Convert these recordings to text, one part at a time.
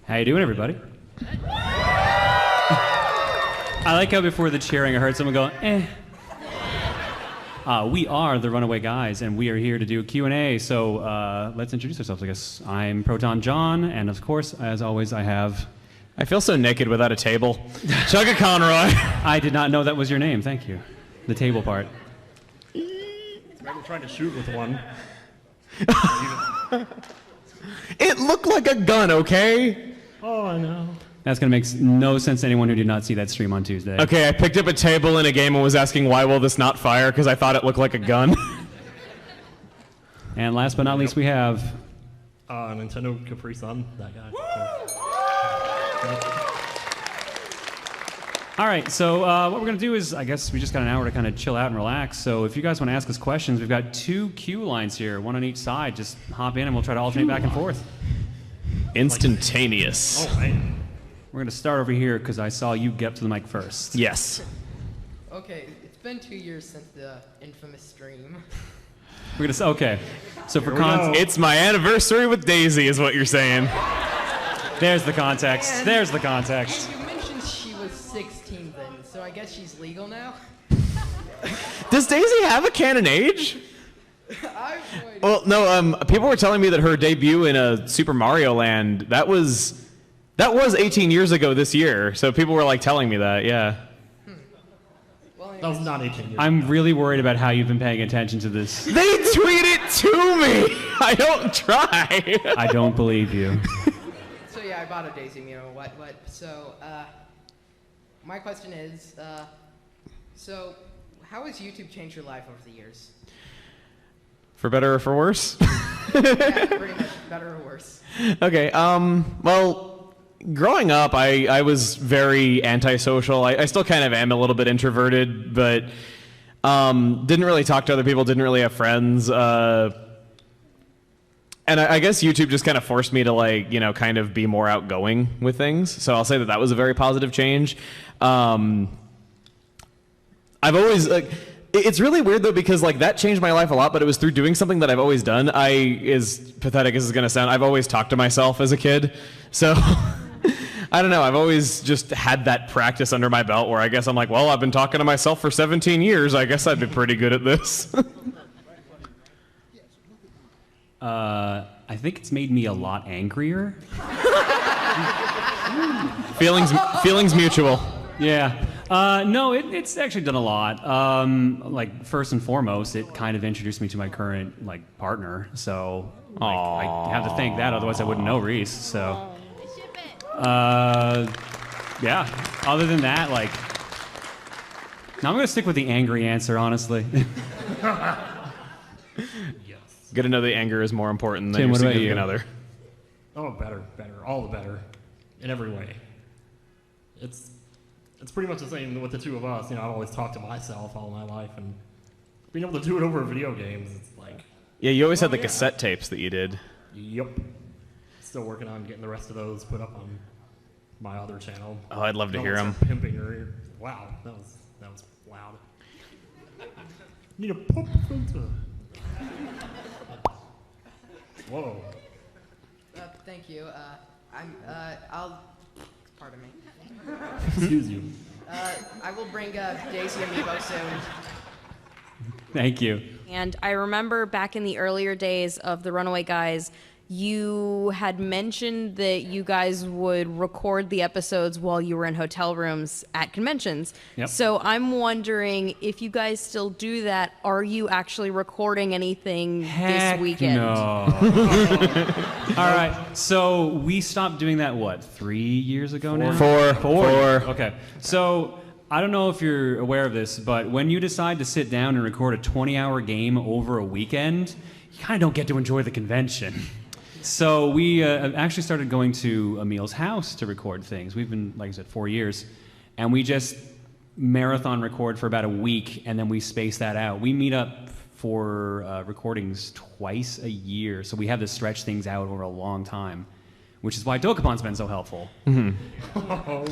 How you doing, everybody? I like how before the cheering I heard someone go, eh. We are the Runaway Guys, and we are here to do a Q&A, so let's introduce ourselves, I guess. I'm Proton Jon, and of course, as always, I feel so naked without a table. ProtonConroy. I did not know that was your name, thank you. The table part. I'm trying to shoot with one. It looked like a gun, okay? Oh, I know. That's going to make no sense to anyone who did not see that stream on Tuesday. Okay, I picked up a table in a game and was asking why will this not fire because I thought it looked like a gun. And last but not least, we have... Nintendo Capri Sun, that guy. All right, so what we're going to do is, I guess we just got an hour to kind of chill out and relax. So if you guys want to ask us questions, we've got 2 queue lines here, one on each side. Just hop in and we'll try to alternate back and forth. Instantaneous. Oh, man. We're going to start over here because I saw you get up to the mic first. Yes. Okay, it's been 2 years since the infamous stream. We're going to okay. So for it's my anniversary with Daisy is what you're saying. There's the context. There's the context. You mentioned she was 16 then, so I guess she's legal now? Does Daisy have a canon age? Well, no, people were telling me that her debut in Super Mario Land, that was 18 years ago this year. So people were like telling me that, yeah. Well, that was not 18 years I'm ago. really worried about how you've been paying attention to this. They tweet it to me. I don't try. I don't believe you. So yeah, I bought a Daisy, you know, what. So, my question is, so how has YouTube changed your life over the years? For better or for worse? Yeah, pretty much, better or worse. Okay, well, growing up, I was very antisocial. I still kind of am a little bit introverted, but didn't really talk to other people, didn't really have friends. And I guess YouTube just kind of forced me to, like, you know, kind of be more outgoing with things. So I'll say that was a very positive change. I've always, like... It's really weird, though, because, like, that changed my life a lot, but it was through doing something that I've always done. As pathetic as it's going to sound, I've always talked to myself as a kid. So, I don't know. I've always just had that practice under my belt where I guess I'm like, well, I've been talking to myself for 17 years. I guess I'd be pretty good at this. I think it's made me a lot angrier. Feelings mutual. Yeah. No, it's actually done a lot. Like, first and foremost, it kind of introduced me to my current, like, partner. So, like, I have to thank that, otherwise I wouldn't know Reese. So, yeah. Other than that, like, now I'm going to stick with the angry answer, honestly. Yes. Good to know the anger is more important than Tim, your what about significant you? other. Oh, better. All the better. In every way. It's pretty much the same with the two of us. You know, I've always talked to myself all my life, and being able to do it over video games, it's like... Yeah, you always had the cassette tapes that you did. Yep. Still working on getting the rest of those put up on my other channel. Oh, I'd love to hear them. Pimping your ear. Wow, that was loud. Need a pop filter. Whoa. Thank you. Pardon me. Excuse you. I will bring Daisy Amiibo soon. Thank you. And I remember back in the earlier days of the Runaway Guys, you had mentioned that you guys would record the episodes while you were in hotel rooms at conventions. Yep. So I'm wondering if you guys still do that. Are you actually recording anything this weekend? No. All right. So we stopped doing that, what, 3 years ago now? Four. Okay. So I don't know if you're aware of this, but when you decide to sit down and record a 20-hour game over a weekend, you kind of don't get to enjoy the convention. So we actually started going to Emil's house to record things. We've been, like I said, 4 years. And we just marathon record for about a week, and then we space that out. We meet up for recordings twice a year. So we have to stretch things out over a long time, which is why Dokapon's been so helpful. Mm-hmm. Oh,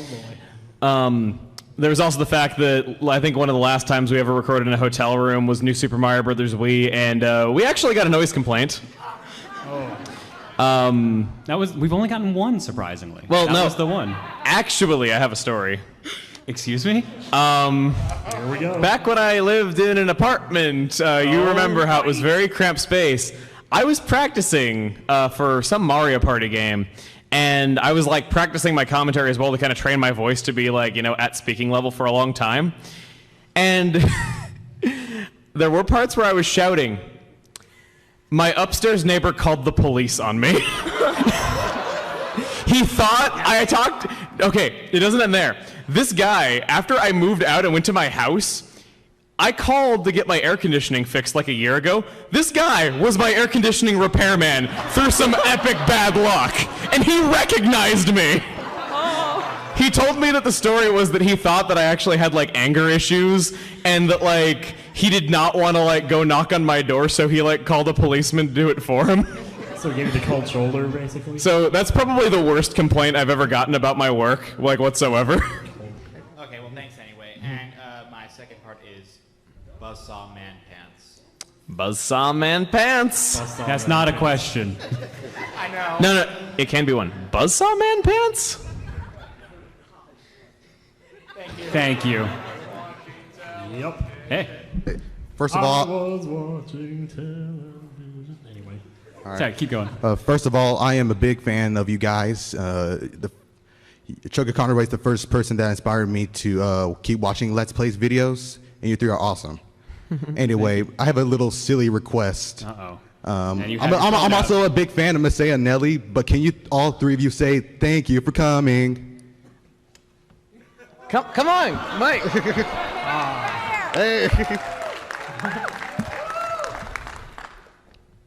boy. There was also the fact that I think one of the last times we ever recorded in a hotel room was New Super Mario Bros. Wii, and we actually got a noise complaint. Oh. We've only gotten one, surprisingly. Well, that no. was the one. Actually, I have a story. Excuse me? Here we go. Back when I lived in an apartment, you remember how it was very cramped space. I was practicing for some Mario Party game, and I was like practicing my commentary as well to kind of train my voice to be like, at speaking level for a long time. And there were parts where I was shouting. My upstairs neighbor called the police on me. He thought I talked. Okay, it doesn't end there. This guy, after I moved out and went to my house, I called to get my air conditioning fixed like a year ago. This guy was my air conditioning repairman through some epic bad luck, and he recognized me. He told me that the story was that he thought that I actually had like anger issues, and that like he did not want to like go knock on my door, so he like called a policeman to do it for him. So he gave you the cold shoulder, basically? So that's probably the worst complaint I've ever gotten about my work, like whatsoever. Okay, well, thanks anyway. And my second part is Buzzsaw Man Pants. Buzzsaw man pants. That's not a question. I know. No, it can be one. Buzzsaw man pants? Thank you. Yep. Hey. First of I all, was watching television. Anyway. Sorry, keep going. first of all, I am a big fan of you guys. ProtonConroy is the first person that inspired me to keep watching Let's Plays videos, and you three are awesome. Anyway, I have a little silly request. Uh-oh. I'm, you had your I'm phone out. also a big fan of Messiah Nelly, but can you all three of you say thank you for coming? Come on, Mike. Hey.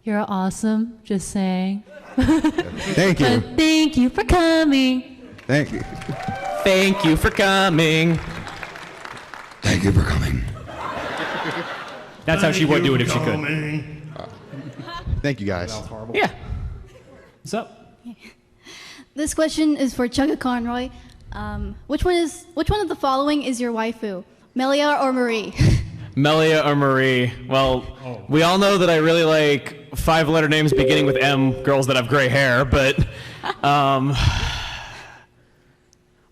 You're awesome, just saying. Thank you. But thank you for coming. Thank you. Thank you for coming. Thank you for coming. That's how she would do it if she could. Thank you guys. Yeah. What's up? This question is for ProtonConroy. Which one of the following is your waifu, Melia or Marie? Melia or Marie? Well, we all know that I really like 5-letter names beginning with M, girls that have gray hair, but, well,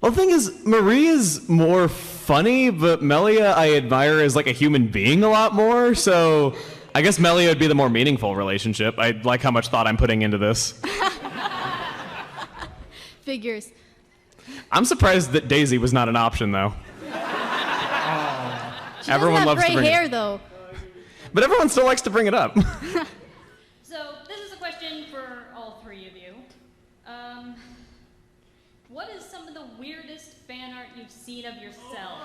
the thing is, Marie is more funny, but Melia I admire as like a human being a lot more, so I guess Melia would be the more meaningful relationship. I like how much thought I'm putting into this. Figures. I'm surprised that Daisy was not an option, though. She Everyone doesn't have loves to gray bring it- hair, though. But everyone still likes to bring it up. So this is a question for all three of you. What is some of the weirdest fan art you've seen of yourself?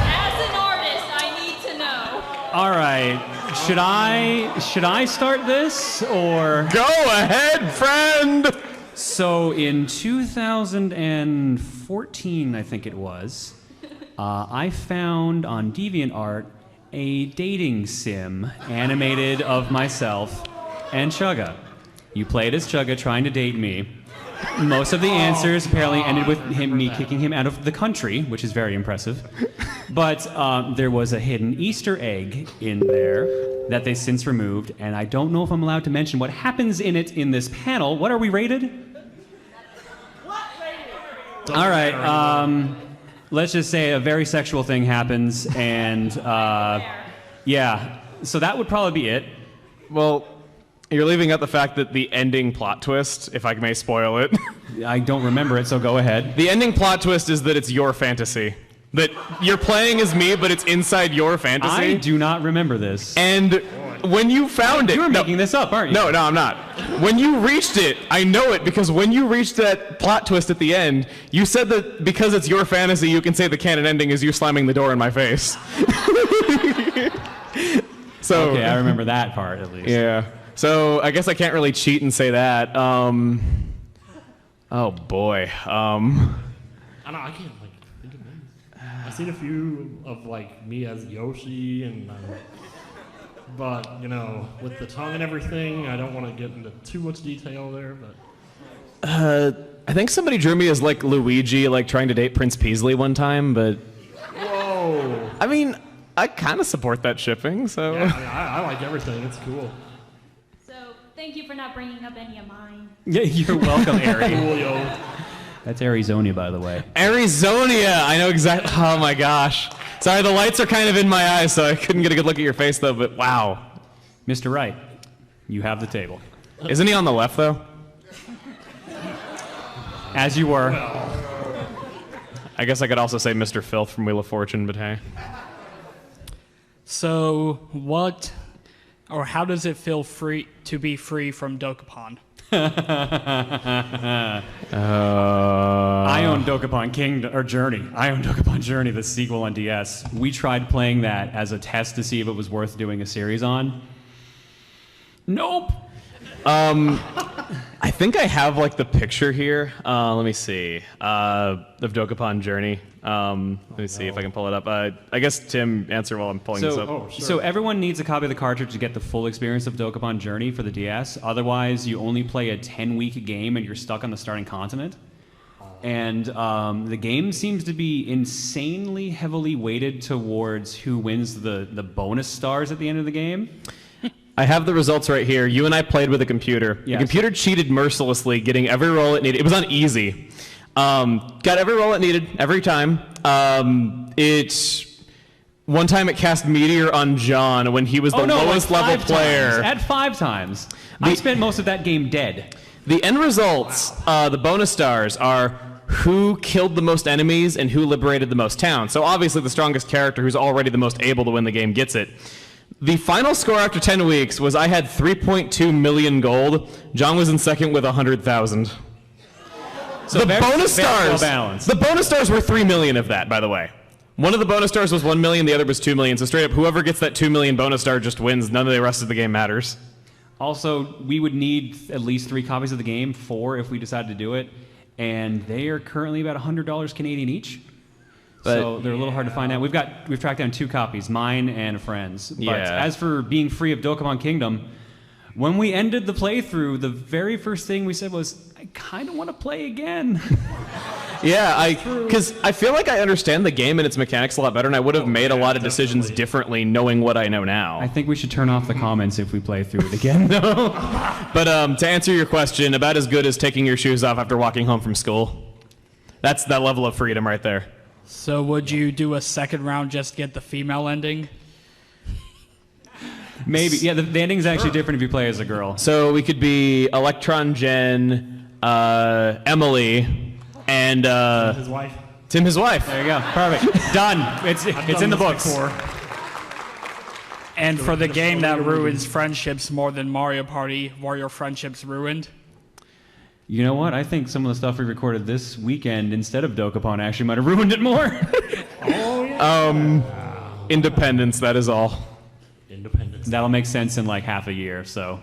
As an artist, I need to know. All right. Should I start this or? Go ahead, friend! So in 2014, I think it was, I found on DeviantArt a dating sim animated of myself and Chugga. You played as Chugga trying to date me. Most of the answers apparently ended with me kicking him out of the country, which is very impressive. But there was a hidden Easter egg in there that they since removed, and I don't know if I'm allowed to mention what happens in it in this panel. What are we rated? All right. Let's just say a very sexual thing happens, and yeah. So that would probably be it. Well, you're leaving out the fact that the ending plot twist, if I may spoil it. I don't remember it, so go ahead. The ending plot twist is that it's your fantasy. That you're playing as me, but it's inside your fantasy. I do not remember this. And when you found it... You're making this up, aren't you? No, I'm not. When you reached it, I know it, because when you reached that plot twist at the end, you said that because it's your fantasy, you can say the canon ending is you slamming the door in my face. So, okay, I remember that part at least. Yeah. So I guess I can't really cheat and say that. Oh boy. I don't know, I can't like think of names. I've seen a few of like me as Yoshi and but you know, with the tongue and everything, I don't want to get into too much detail there, but I think somebody drew me as like Luigi, like trying to date Prince Peasley one time, but whoa. I mean, I kind of support that shipping, so. Yeah, I like everything. It's cool. So thank you for not bringing up any of mine. Yeah, you're welcome, Ari. Julio. That's Arizona, by the way. Arizonia! I know exactly. Oh my gosh. Sorry, the lights are kind of in my eyes, so I couldn't get a good look at your face, though, but wow. Mr. Wright, you have the table. Isn't he on the left, though? As you were. I guess I could also say Mr. Filth from Wheel of Fortune, but hey. So, what or how does it feel to be free from Dokapon? I own Dokapon Journey. I own Dokapon Journey, the sequel on DS. We tried playing that as a test to see if it was worth doing a series on. Nope. I think I have like the picture here. Let me see. Of Dokapon Journey. Let me see if I can pull it up. I guess Tim, answer while I'm pulling this up. So everyone needs a copy of the cartridge to get the full experience of Dokapon Journey for the DS. Otherwise, you only play a 10-week game and you're stuck on the starting continent. And the game seems to be insanely heavily weighted towards who wins the bonus stars at the end of the game. I have the results right here. You and I played with a computer. Yes. The computer cheated mercilessly, getting every roll it needed. It was on easy. Got every roll it needed every time. One time it cast Meteor on Jon when he was the lowest level player. At 5 times. I spent most of that game dead. The end results, the bonus stars, are who killed the most enemies and who liberated the most towns. So obviously the strongest character who's already the most able to win the game gets it. The final score after 10 weeks was I had 3.2 million gold. Jon was in second with 100,000. So the bonus stars, the bonus stars were 3 million of that, by the way. One of the bonus stars was 1 million, the other was 2 million. So straight up, whoever gets that 2 million bonus star just wins. None of the rest of the game matters. Also, we would need at least 3 copies of the game, 4 if we decided to do it. And they are currently about $100 Canadian each. So they're a little hard to find out. We've tracked down 2 copies, mine and a friend's. But as for being free of Dokapon Kingdom, when we ended the playthrough, the very first thing we said was, I kind of want to play again. Yeah, because I feel like I understand the game and its mechanics a lot better, and I would have made a lot of decisions differently knowing what I know now. I think we should turn off the comments if we play through it again, though. But to answer your question, about as good as taking your shoes off after walking home from school. That's that level of freedom right there. So would you do a second round just to get the female ending? Maybe. Yeah, the ending's actually different if you play as a girl. So we could be Electron Jen, Emily, and His wife. Tim, his wife. There you go. Perfect. Done. It's in the books. And for the game that ruins friendships more than Mario Party, were your friendships ruined? You know what? I think some of the stuff we recorded this weekend instead of Dokapon actually might have ruined it more. Oh, yeah. Independence, that is all. Independence. That'll make sense in like half a year, so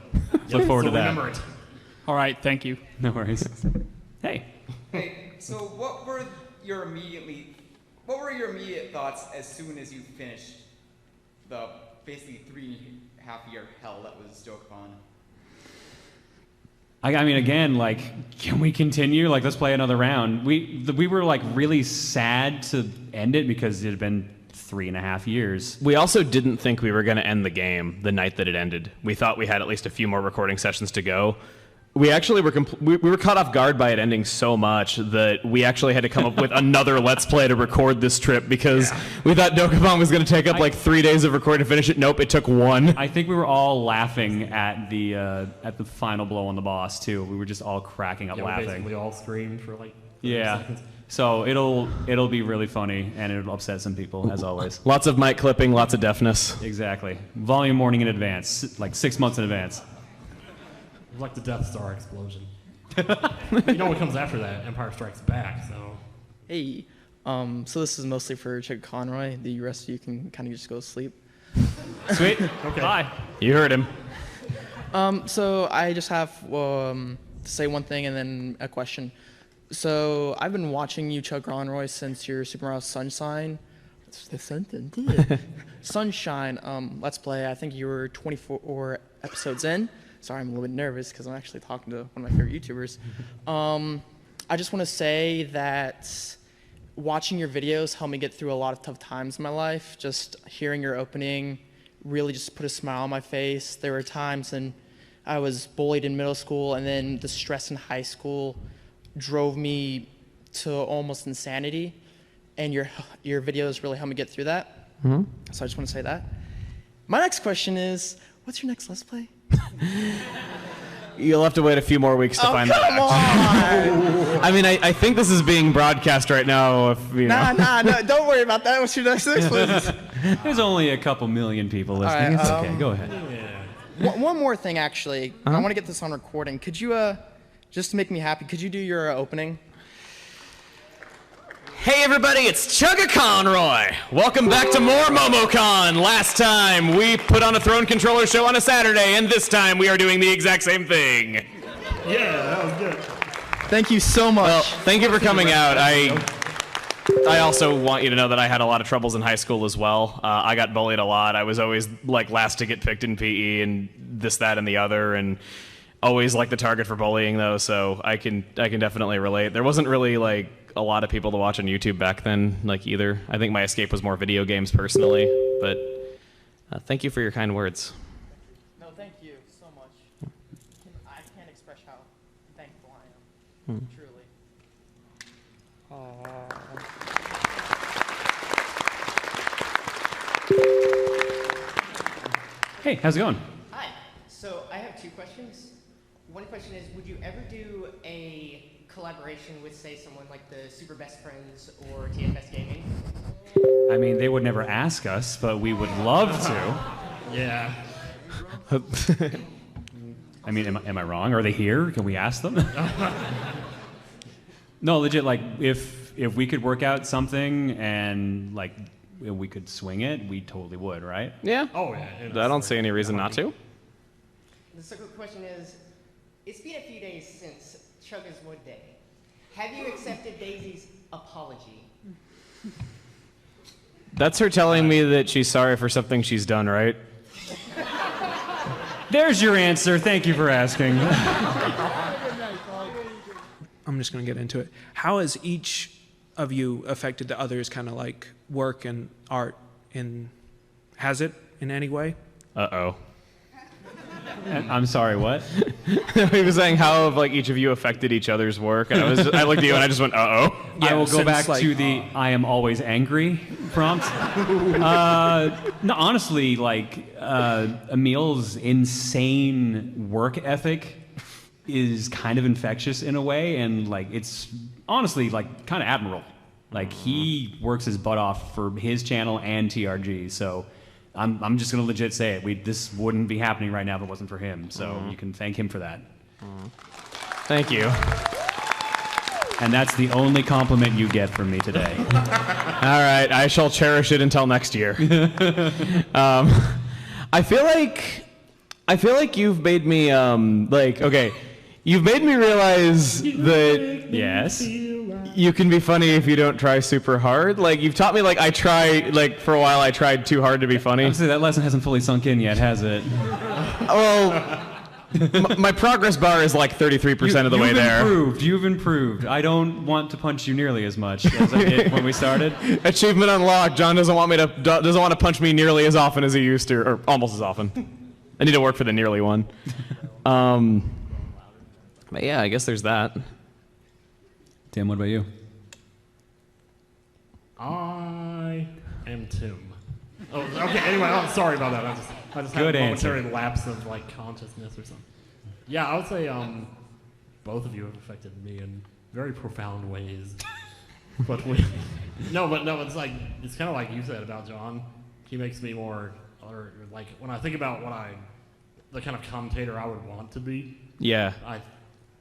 look forward to that. Remember it. All right, thank you. No worries. Hey. Hey, so what were your immediate thoughts as soon as you finished the basically 3.5-year hell that was Dokapon? I mean, again, like, can we continue? Like, let's play another round. We were like really sad to end it because it had been 3.5 years. We also didn't think we were going to end the game the night that it ended. We thought we had at least a few more recording sessions to go. We actually we were caught off guard by it ending so much that we actually had to come up with another Let's Play to record this trip because we thought Dokapon was going to take up like 3 days of recording to finish it. Nope, it took 1. I think we were all laughing at the final blow on the boss too. We were just all cracking up laughing. We basically all screamed for like 30 seconds. So it'll be really funny and it'll upset some people as always. Lots of mic clipping, lots of deafness. Exactly. Volume warning in advance, like 6 months in advance. Like the Death Star explosion. You know what comes after that? Empire Strikes Back. So. Hey, so this is mostly for ProtonConroy. The rest of you can kind of just go to sleep. Sweet. Okay. Bye. You heard him. So I just have to say one thing and then a question. So I've been watching you, ProtonConroy, since your Super Mario Sunshine. Sunshine Let's Play. I think you were 24 episodes in. Sorry, I'm a little bit nervous because I'm actually talking to one of my favorite YouTubers. I just want to say that watching your videos helped me get through a lot of tough times in my life. Just hearing your opening really just put a smile on my face. There were times when I was bullied in middle school, and then the stress in high school drove me to almost insanity. And your videos really helped me get through that. Mm-hmm. So I just want to say that. My next question is, what's your next Let's Play? You'll have to wait a few more weeks to find that come out. on! I mean, I think this is being broadcast right now. If you know. Nah, don't worry about that. What's your next Let's Play? There's only a couple million people listening. All right, It's okay. Go ahead. One more thing, actually. I want to get this on recording. Could you, just to make me happy, could you do your opening? Hey everybody, it's ProtonConroy. Welcome back to more Momocon. Last time we put on a Throne Controller show on a Saturday, and this time we are doing the exact same thing. Yeah, that was good. Thank you so much. Well, thank you for coming out. I also want you to know that I had a lot of troubles in high school as well. I got bullied a lot. I was always like last to get picked in PE and this, that, and the other, and always like the target for bullying though. So I can definitely relate. There wasn't really like a lot of people to watch on YouTube back then, like either. I think my escape was more video games personally. But thank you for your kind words. No, thank you so much. I can't express how thankful I am. Truly. Hey, how's it going? Hi. So I have two questions. One question is, would you ever do a collaboration with, say, someone like the Super Best Friends or TFS Gaming? I mean, they would never ask us, but we would love to. Yeah. I mean, am I wrong? Are they here? Can we ask them? No, legit. Like, if we could work out something and like we could swing it, we totally would, right? Yeah. Oh yeah. I don't see any reason not to. The second question is, it's been a few days since Chugga's Wood Day. Have you accepted Daisy's apology? That's her telling me that she's sorry for something she's done, right? There's your answer. Thank you for asking. I'm just going to get into it. How has each of you affected the others, kind of like work and art? Has it in any way? Uh-oh. I'm sorry, what? He was saying how have like each of you affected each other's work, and I looked at you and I just went, uh-oh. I will go back to the I am always angry prompt. No, honestly, like Emil's insane work ethic is kind of infectious in a way, and like it's honestly like kind of admirable. Like he works his butt off for his channel and TRG, so I'm just gonna legit say it. This wouldn't be happening right now if it wasn't for him. So you can thank him for that. Thank you. And that's the only compliment you get from me today. All right, I shall cherish it until next year. I feel like you've made me you've made me realize that yes, you can be funny if you don't try super hard. Like you've taught me for a while I tried too hard to be funny. Honestly, that lesson hasn't fully sunk in yet, has it? Well, my progress bar is like 33% of the way there. You've improved. I don't want to punch you nearly as much as I did when we started. Achievement unlocked. John doesn't want to punch me nearly as often as he used to, or almost as often. I need to work for the nearly one. But yeah, I guess there's that. Tim, what about you? I am Tim. Oh, okay. Anyway, I'm sorry about that. I just had a momentary lapse of like consciousness or something. Yeah, I would say both of you have affected me in very profound ways. But it's like it's kind of like you said about John. He makes me more, or like when I think about the kind of commentator I would want to be. Yeah. I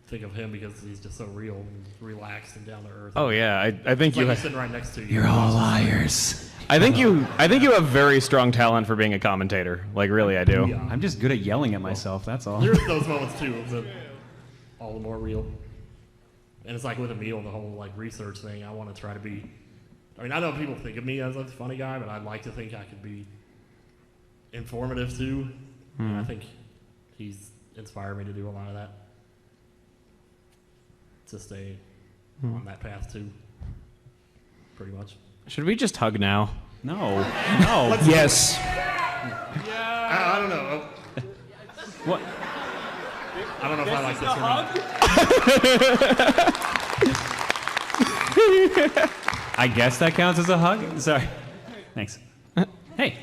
think of him because he's just so real and relaxed and down to earth. Oh yeah, I think he's sitting right next to you. You're all liars. I think you have very strong talent for being a commentator. Like really, I do. Yeah. I'm just good at yelling at myself. That's all. There's those moments too, but all the more real. And it's like with Emil, the whole like research thing. I want to try to be. I mean, I know people think of me as a funny guy, but I'd like to think I could be informative too. And I think he's inspired me to do a lot of that. To stay on that path too. Pretty much. Should we just hug now? No. Yes. I don't know. What? I don't know if I like this or not. I guess that counts as a hug. Sorry. Thanks. Hey.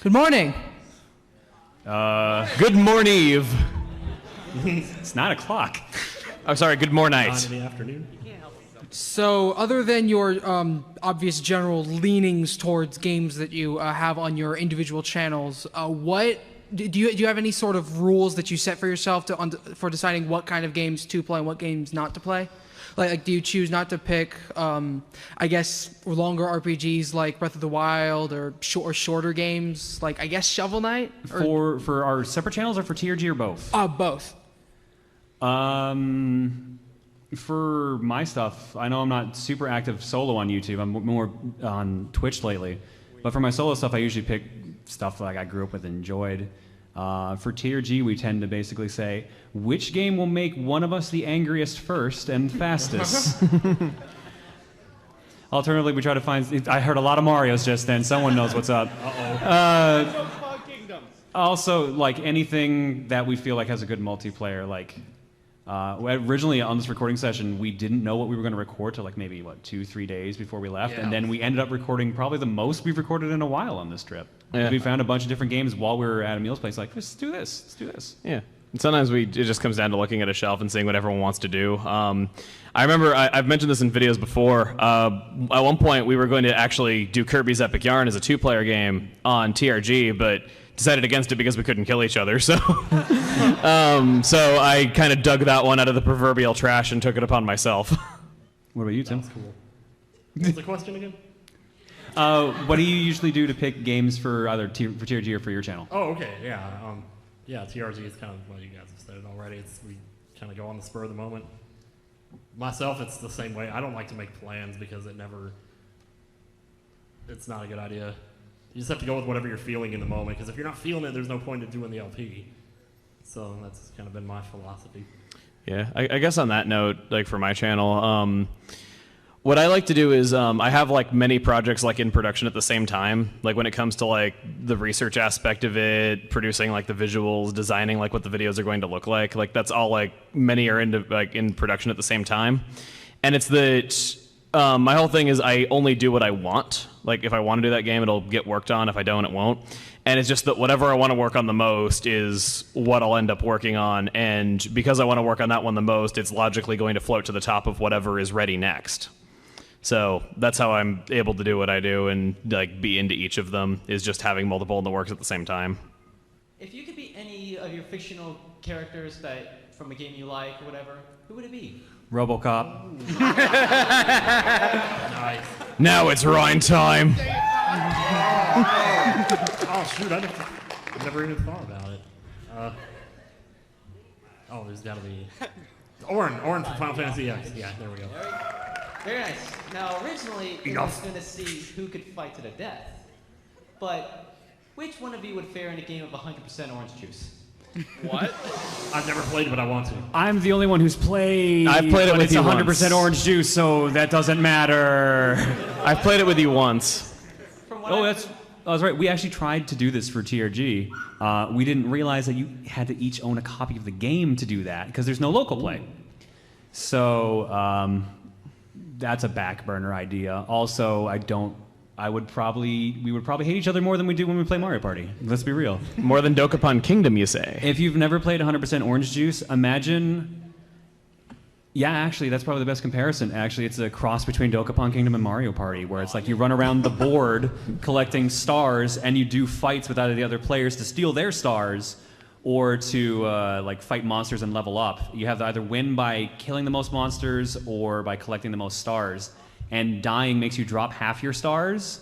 Good morning. Good morning, Eve. It's 9 o'clock. Oh, sorry. Good morning. 9 in the afternoon. So, other than your obvious general leanings towards games that you have on your individual channels, what do you have any sort of rules that you set for yourself for deciding what kind of games to play and what games not to play? Like do you choose not to pick, I guess, longer RPGs like Breath of the Wild or shorter games like, I guess, Shovel Knight? For our separate channels or for TRG or both? Both. For my stuff, I know I'm not super active solo on YouTube. I'm more on Twitch lately. But for my solo stuff, I usually pick stuff like I grew up with and enjoyed. For TRG, we tend to basically say, which game will make one of us the angriest first and fastest? Alternatively, we try to find... I heard a lot of Marios just then. Someone knows what's up. Also, like anything that we feel like has a good multiplayer, like... originally on this recording session, we didn't know what we were going to record till like maybe, 2-3 days before we left. Yeah. And then we ended up recording probably the most we've recorded in a while on this trip. Yeah. We found a bunch of different games while we were at Emil's place, like, let's do this, let's do this. Yeah. And sometimes it just comes down to looking at a shelf and seeing what everyone wants to do. I remember I've mentioned this in videos before. At one point, we were going to actually do Kirby's Epic Yarn as a 2-player game on TRG, but decided against it because we couldn't kill each other. So, so I kind of dug that one out of the proverbial trash and took it upon myself. What about you, Tim? That's cool. What's the question again? What do you usually do to pick games for either for TRG or for your channel? Oh, okay, yeah. Yeah, TRG is kind of what you guys have said already. We kind of go on the spur of the moment. Myself, it's the same way. I don't like to make plans because it's not a good idea. You just have to go with whatever you're feeling in the moment, because if you're not feeling it, there's no point in doing the LP. So that's kind of been my philosophy. Yeah, I guess on that note, like for my channel, what I like to do is I have like many projects like in production at the same time. Like when it comes to like the research aspect of it, producing like the visuals, designing like what the videos are going to look like that's all like many are in production at the same time. And it's that my whole thing is I only do what I want. Like if I want to do that game, it'll get worked on. If I don't, it won't. And it's just that whatever I want to work on the most is what I'll end up working on. And because I want to work on that one the most, it's logically going to float to the top of whatever is ready next. So that's how I'm able to do what I do and like be into each of them, is just having multiple in the works at the same time. If you could be any of your fictional characters that from a game you like or whatever, who would it be? RoboCop. Nice. Now it's Ryan time. Oh shoot! I never even thought about it. There's got to be Orin from Final Fantasy X. Yeah, there we go. Very nice. Now, originally, it was going to see who could fight to the death. But which one of you would fare in a game of 100% orange juice? What? I've never played, but I want to. I'm the only one who's played. I've played it but with it's you 100% once. orange juice, so that doesn't matter. I've played it with you once. That's right. We actually tried to do this for TRG. We didn't realize that you had to each own a copy of the game to do that because there's no local play. So that's a back burner idea. Also, we would probably hate each other more than we do when we play Mario Party. Let's be real. More than Dokapon Kingdom, you say? If you've never played 100% Orange Juice, imagine... Yeah, actually, that's probably the best comparison. Actually, it's a cross between Dokapon Kingdom and Mario Party, where it's like you run around the board collecting stars, and you do fights with either the other players to steal their stars, or to like fight monsters and level up. You have to either win by killing the most monsters or by collecting the most stars. And dying makes you drop half your stars,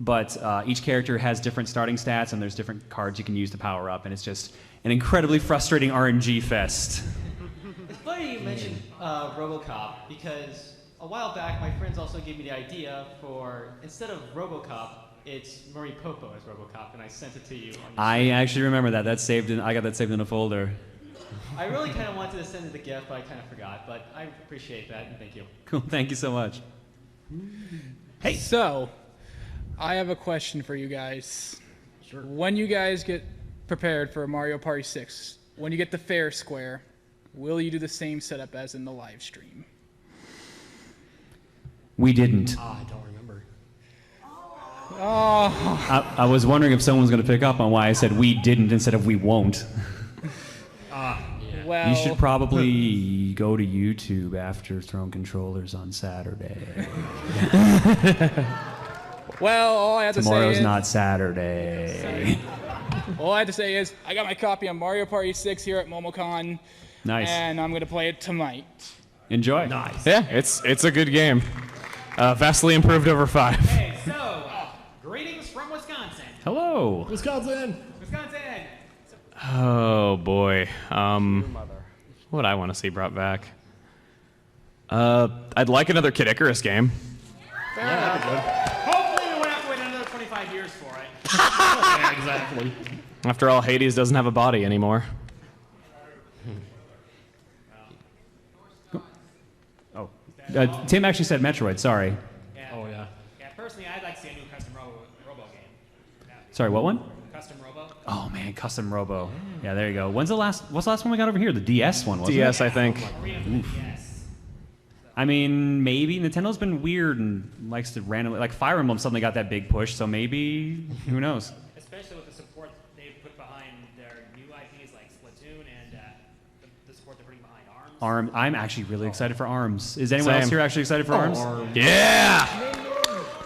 but each character has different starting stats, and there's different cards you can use to power up, and it's just an incredibly frustrating RNG fest. It's funny you mentioned RoboCop, because a while back my friends also gave me the idea for, instead of RoboCop, it's Marie Popo as RoboCop, and I sent it to you. I actually remember that. I got that saved in a folder. I really kind of wanted to send it a gift, but I kind of forgot. But I appreciate that, and thank you. Cool. Thank you so much. Hey. So, I have a question for you guys. Sure. When you guys get prepared for Mario Party 6, when you get the fair square, will you do the same setup as in the live stream? We didn't. I don't remember. Oh. I was wondering if someone was going to pick up on why I said we didn't instead of we won't. Well, You should probably go to YouTube after throwing controllers on Saturday. Well, all I have to say Tomorrow's is not Saturday. all I have to say is I got my copy of Mario Party 6 here at Momocon. Nice. And I'm gonna play it tonight. Enjoy. Nice. Yeah, it's a good game. Vastly improved over 5. Hey, so, greetings from Wisconsin. Hello. Wisconsin. Wisconsin. Oh boy. What would I want to see brought back? I'd like another Kid Icarus game. Hopefully we won't have to wait another 25 years for it. Yeah, exactly. After all, Hades doesn't have a body anymore. Oh, Tim actually said Metroid. Sorry. Oh yeah. Yeah, personally, I'd like to see a new custom Robo game. Sorry. What one? Custom Robo. Oh man, custom Robo. Yeah, there you go. What's the last one we got over here? The DS one, wasn't DS, it? I think. I mean, maybe Nintendo's been weird and likes to randomly, like Fire Emblem suddenly got that big push, so maybe who knows? Especially with the support they've put behind their new IPs like Splatoon and the support they're putting behind ARMS. I'm actually really excited for ARMS. Is anyone Same. else here actually excited for ARMS? Yeah!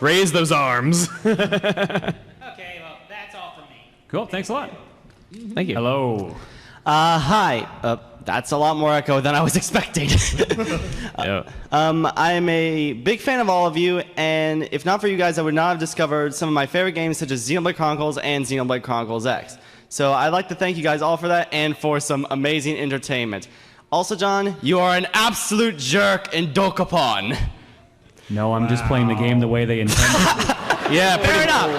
Raise those arms. Okay, well, that's all from me. Cool. Thanks a lot. Thank you. Hello. Hi. That's a lot more echo than I was expecting. I'm a big fan of all of you, and if not for you guys, I would not have discovered some of my favorite games such as Xenoblade Chronicles and Xenoblade Chronicles X. So I'd like to thank you guys all for that and for some amazing entertainment. Also, John, you are an absolute jerk in Dokapon. No, I'm just playing the game the way they intended. Yeah, Fair enough.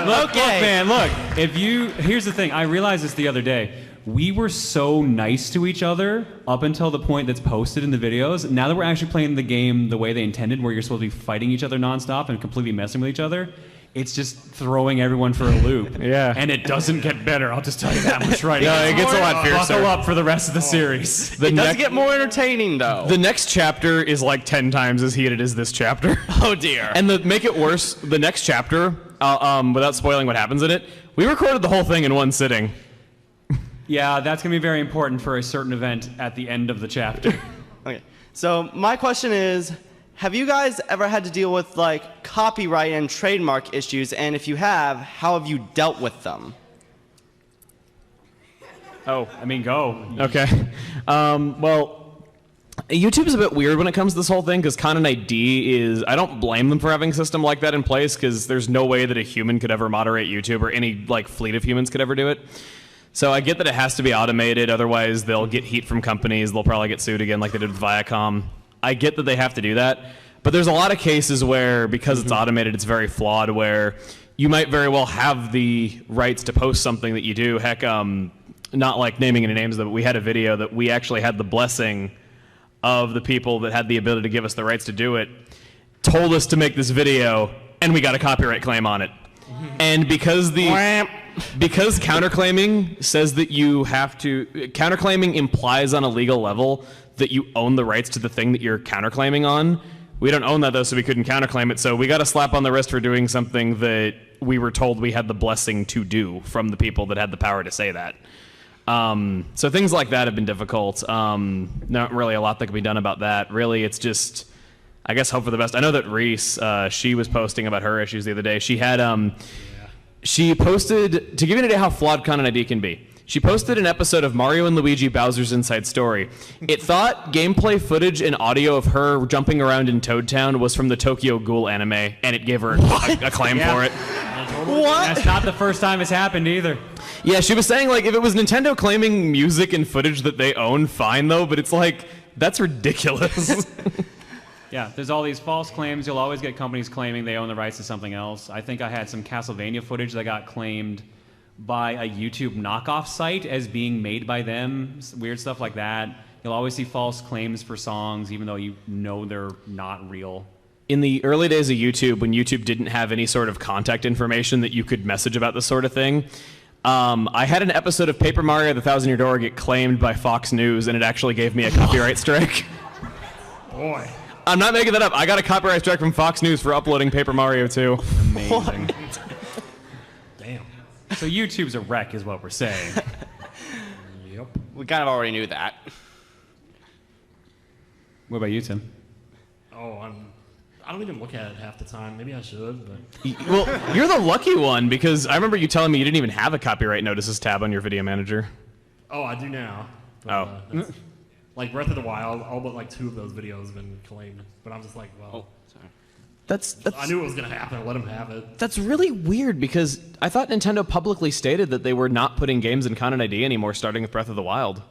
Look, Okay. man, look. Here's the thing. I realized this the other day. We were so nice to each other up until the point that's posted in the videos. Now that we're actually playing the game the way they intended, where you're supposed to be fighting each other nonstop and completely messing with each other, it's just throwing everyone for a loop. Yeah. And it doesn't get better, I'll just tell you that much right now. No, it gets a lot fiercer. Buckle up for the rest of the series. It does get more entertaining, though. The next chapter is like 10 times as heated as this chapter. Oh, dear. And make it worse, the next chapter, without spoiling what happens in it, we recorded the whole thing in one sitting. Yeah, that's going to be very important for a certain event at the end of the chapter. Okay. So my question is, have you guys ever had to deal with like copyright and trademark issues? And if you have, how have you dealt with them? Oh, I mean, go. Okay. Well, YouTube's a bit weird when it comes to this whole thing because Content ID is, I don't blame them for having a system like that in place because there's no way that a human could ever moderate YouTube or any like fleet of humans could ever do it. So I get that it has to be automated, otherwise they'll get heat from companies, they'll probably get sued again like they did with Viacom. I get that they have to do that, but there's a lot of cases where, because it's automated, it's very flawed, where you might very well have the rights to post something that you do. Heck, not like naming any names, but we had a video that we actually had the blessing of the people that had the ability to give us the rights to do it, told us to make this video, and we got a copyright claim on it. And because counterclaiming says that you have to, counterclaiming implies on a legal level that you own the rights to the thing that you're counterclaiming on. We don't own that though, so we couldn't counterclaim it. So we got a slap on the wrist for doing something that we were told we had the blessing to do from the people that had the power to say that. So things like that have been difficult. Not really a lot that can be done about that. Really, it's just, I guess, hope for the best. I know that Reese, she was posting about her issues the other day. She had, she posted, to give you an idea how flawed Content ID can be, she posted an episode of Mario and Luigi Bowser's Inside Story. It thought gameplay footage and audio of her jumping around in Toad Town was from the Tokyo Ghoul anime, and it gave her a claim for it. What? That's not the first time it's happened either. Yeah, she was saying, like, if it was Nintendo claiming music and footage that they own, fine, though, but it's like, that's ridiculous. Yeah, there's all these false claims. You'll always get companies claiming they own the rights to something else. I think I had some Castlevania footage that got claimed by a YouTube knockoff site as being made by them, weird stuff like that. You'll always see false claims for songs, even though you know they're not real. In the early days of YouTube, when YouTube didn't have any sort of contact information that you could message about this sort of thing, I had an episode of Paper Mario: The Thousand Year Door get claimed by Fox News, and it actually gave me a copyright strike. Boy. I'm not making that up. I got a copyright strike from Fox News for uploading Paper Mario 2. Amazing. Damn. So YouTube's a wreck is what we're saying. Yep. We kind of already knew that. What about you, Tim? Oh, I don't even look at it half the time. Maybe I should, but... Well, you're the lucky one, because I remember you telling me you didn't even have a copyright notices tab on your video manager. Oh, I do now. But, Oh. Like Breath of the Wild, all but like 2 of those videos have been claimed. But I'm just like, well... sorry. That's I knew it was going to happen. Let him have it. That's really weird, because I thought Nintendo publicly stated that they were not putting games in Content ID anymore, starting with Breath of the Wild.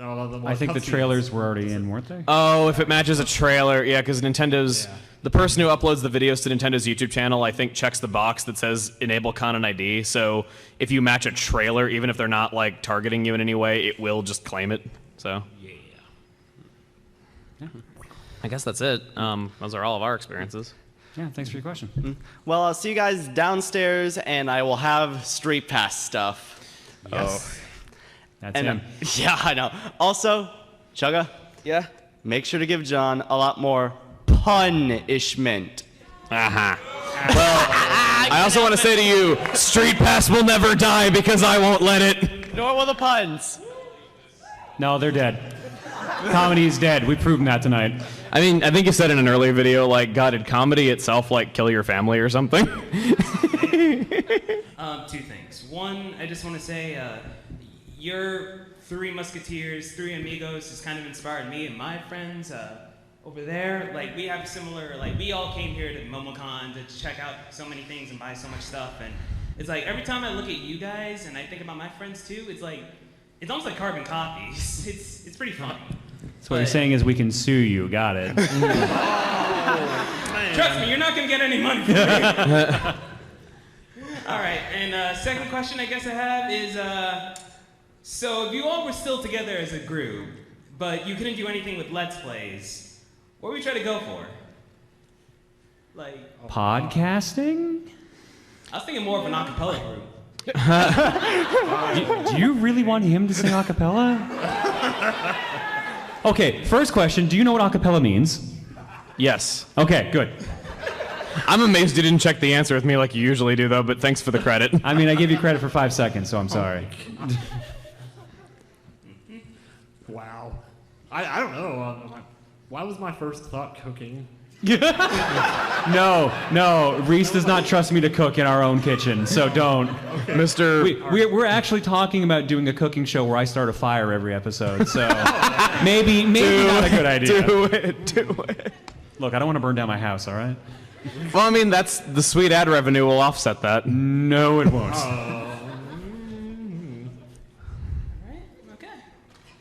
I think the trailers were already in, weren't they? Oh, if it matches a trailer, yeah, because Nintendo's... Yeah. The person who uploads the videos to Nintendo's YouTube channel, I think, checks the box that says enable Content ID. So if you match a trailer, even if they're not like targeting you in any way, it will just claim it. So yeah. I guess that's it. Those are all of our experiences. Yeah, thanks for your question. Well, I'll see you guys downstairs, and I will have Street Pass stuff. Yes. That's and, him. Yeah, I know. Also, Chugga. Yeah? Make sure to give John a lot more punishment. Well, I also want to say to you, Street Pass will never die because I won't let it. Nor will the puns. No, they're dead. Comedy is dead. We've proven that tonight. I mean, I think you said in an earlier video, like, God, did comedy itself, like, kill your family or something? 2 things. One, I just want to say, your 3 Musketeers, 3 Amigos has kind of inspired me and my friends over there. Like, we have similar, like, we all came here to Momocon to check out so many things and buy so much stuff. And it's like, every time I look at you guys and I think about my friends too, it's like, it's almost like carbon copies. It's pretty funny. So what you're saying is we can sue you. Got it. Trust me, you're not going to get any money from me. All right, and second question I guess I have is, so if you all were still together as a group, but you couldn't do anything with Let's Plays, what would you try to go for? Like... Podcasting? I was thinking more of an acapella group. Do you really want him to sing acapella? Okay, first question. Do you know what acapella means? Yes. Okay, good. I'm amazed you didn't check the answer with me like you usually do, though, but thanks for the credit. I mean, I gave you credit for 5 seconds, so I'm sorry. Wow. I don't know. Why was my first thought cooking? No, Reese does not trust me to cook in our own kitchen, so don't. Okay. We're actually talking about doing a cooking show where I start a fire every episode, so maybe not a good idea. Do it. Look, I don't want to burn down my house, all right? Well, I mean, that's the sweet ad revenue will offset that. No, it won't. Okay.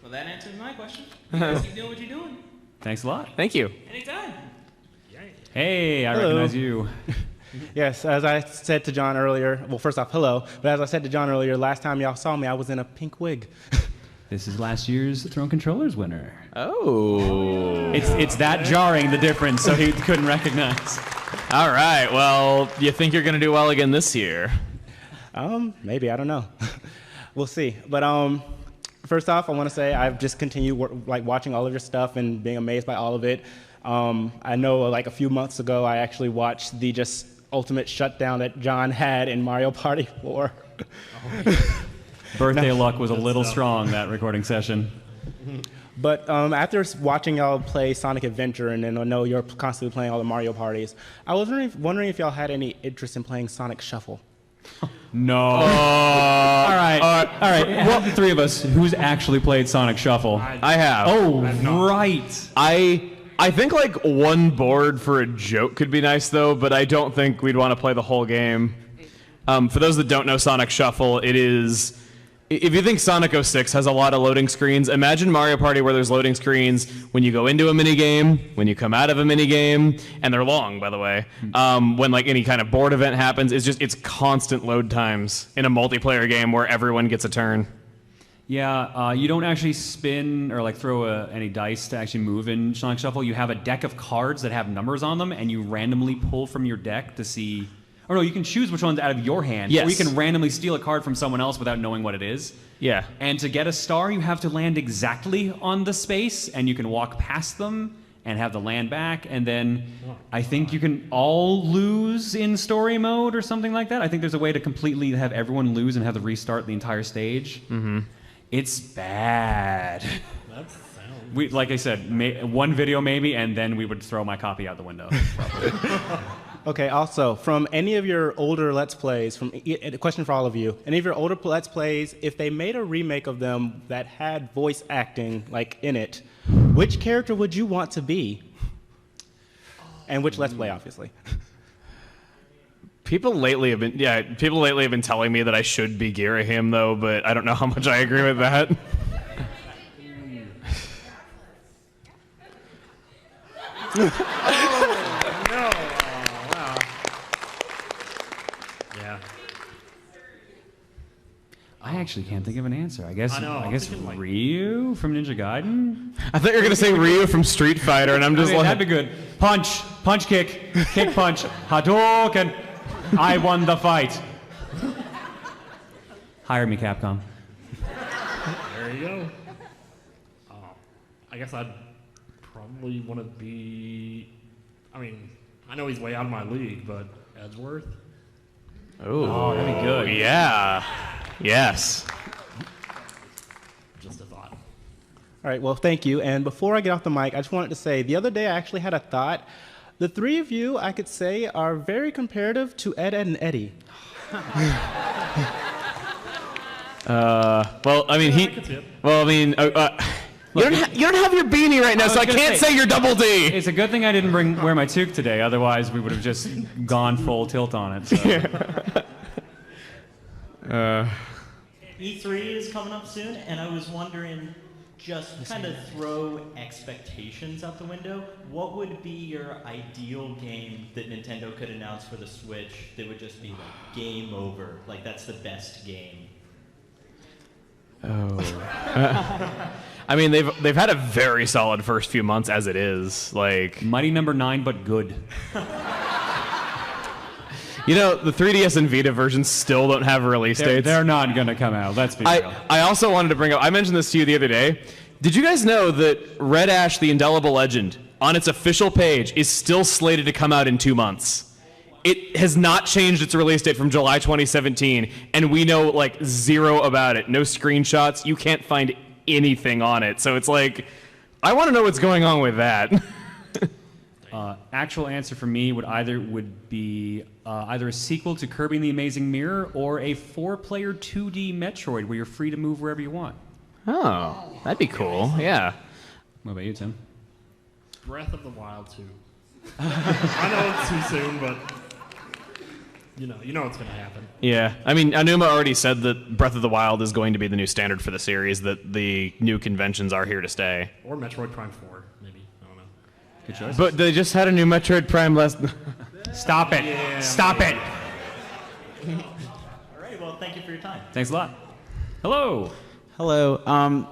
Well, that answers my question. You guys keep doing what you're doing. Thanks a lot. Thank you. Anytime. Hey, I Hello. recognize you. Yes, as I said to John earlier, well, first off, hello. But as I said to John earlier, last time y'all saw me, I was in a pink wig. This is last year's Throne Controllers winner. Oh. It's that jarring, the difference, so he couldn't recognize. All right, well, you think you're going to do well again this year? Maybe, I don't know. We'll see. But first off, I want to say I've just continued watching all of your stuff and being amazed by all of it. I know like a few months ago, I actually watched the just ultimate shutdown that John had in Mario Party 4. Birthday luck was a little strong that recording session. But after watching y'all play Sonic Adventure, and then I know you're constantly playing all the Mario parties, I was wondering if y'all had any interest in playing Sonic Shuffle. No. All right. Well, the 3 of us, who's actually played Sonic Shuffle? I have. Oh, right. I think like one board for a joke could be nice though, but I don't think we'd want to play the whole game. For those that don't know Sonic Shuffle, it is... If you think Sonic 06 has a lot of loading screens, imagine Mario Party where there's loading screens when you go into a minigame, when you come out of a minigame, and they're long, by the way. When like any kind of board event happens, it's constant load times in a multiplayer game where everyone gets a turn. Yeah, you don't actually spin or like throw any dice to actually move in Sonic Shuffle. You have a deck of cards that have numbers on them, and you randomly pull from your deck to see... Or no, you can choose which one's out of your hand. Yes. Or you can randomly steal a card from someone else without knowing what it is. Yeah. And to get a star, you have to land exactly on the space, and you can walk past them and have the land back, and then I think you can all lose in story mode or something like that. I think there's a way to completely have everyone lose and have to restart the entire stage. Mm-hmm. It's bad. That sounds... We, like I said, one video maybe, and then we would throw my copy out the window. Okay, also, from any of your older Let's Plays, a question for all of you, any of your older Let's Plays, if they made a remake of them that had voice acting, like, in it, which character would you want to be? And which Let's Play, obviously. People lately have been telling me that I should be Girahim, though, but I don't know how much I agree with that. I actually can't think of an answer. I guess thinking, Ryu from Ninja Gaiden? I thought you were going to say Ryu from Street Fighter, and I'm just like... That'd be good. Punch kick, kick punch, Hadouken. I won the fight. Hire me, Capcom. There you go. I guess I'd probably want to be... I mean, I know he's way out of my league, but Edgeworth? Oh, that'd be good. Yeah. Yes. Just a thought. All right, well, thank you. And before I get off the mic, I just wanted to say, the other day I actually had a thought. The three of you, I could say, are very comparative to Ed, Ed, and Eddie. Well, I mean, you don't have your beanie right now, so I can't say you're Double D. It's a good thing I didn't wear my toque today. Otherwise, we would have just gone full tilt on it. So. E3 is coming up soon, and I was wondering, just kind of throw expectations out the window. What would be your ideal game that Nintendo could announce for the Switch that would just be like game over? Like that's the best game. Oh. I mean, they've had a very solid first few months as it is. Like Mighty Number 9, but good. You know, the 3DS and Vita versions still don't have release dates. They're not going to come out. Let's be real. I also wanted to bring up, I mentioned this to you the other day. Did you guys know that Red Ash, the Indelible Legend, on its official page, is still slated to come out in 2 months? It has not changed its release date from July 2017, and we know, like, zero about it. No screenshots. You can't find anything on it. So it's like, I want to know what's going on with that. Actual answer for me would be either a sequel to Kirby and the Amazing Mirror or a 4-player 2D Metroid where you're free to move wherever you want. Oh, that'd be cool. Yeah. What about you, Tim? Breath of the Wild 2. I know it's too soon, but you know what's going to happen. Yeah. I mean, Anuma already said that Breath of the Wild is going to be the new standard for the series, that the new conventions are here to stay. Or Metroid Prime 4, maybe. I don't know. Good choice. But they just had a new Metroid Prime last... Stop it. Yeah, Stop it. All right, well, thank you for your time. Thanks a lot. Hello. Hello.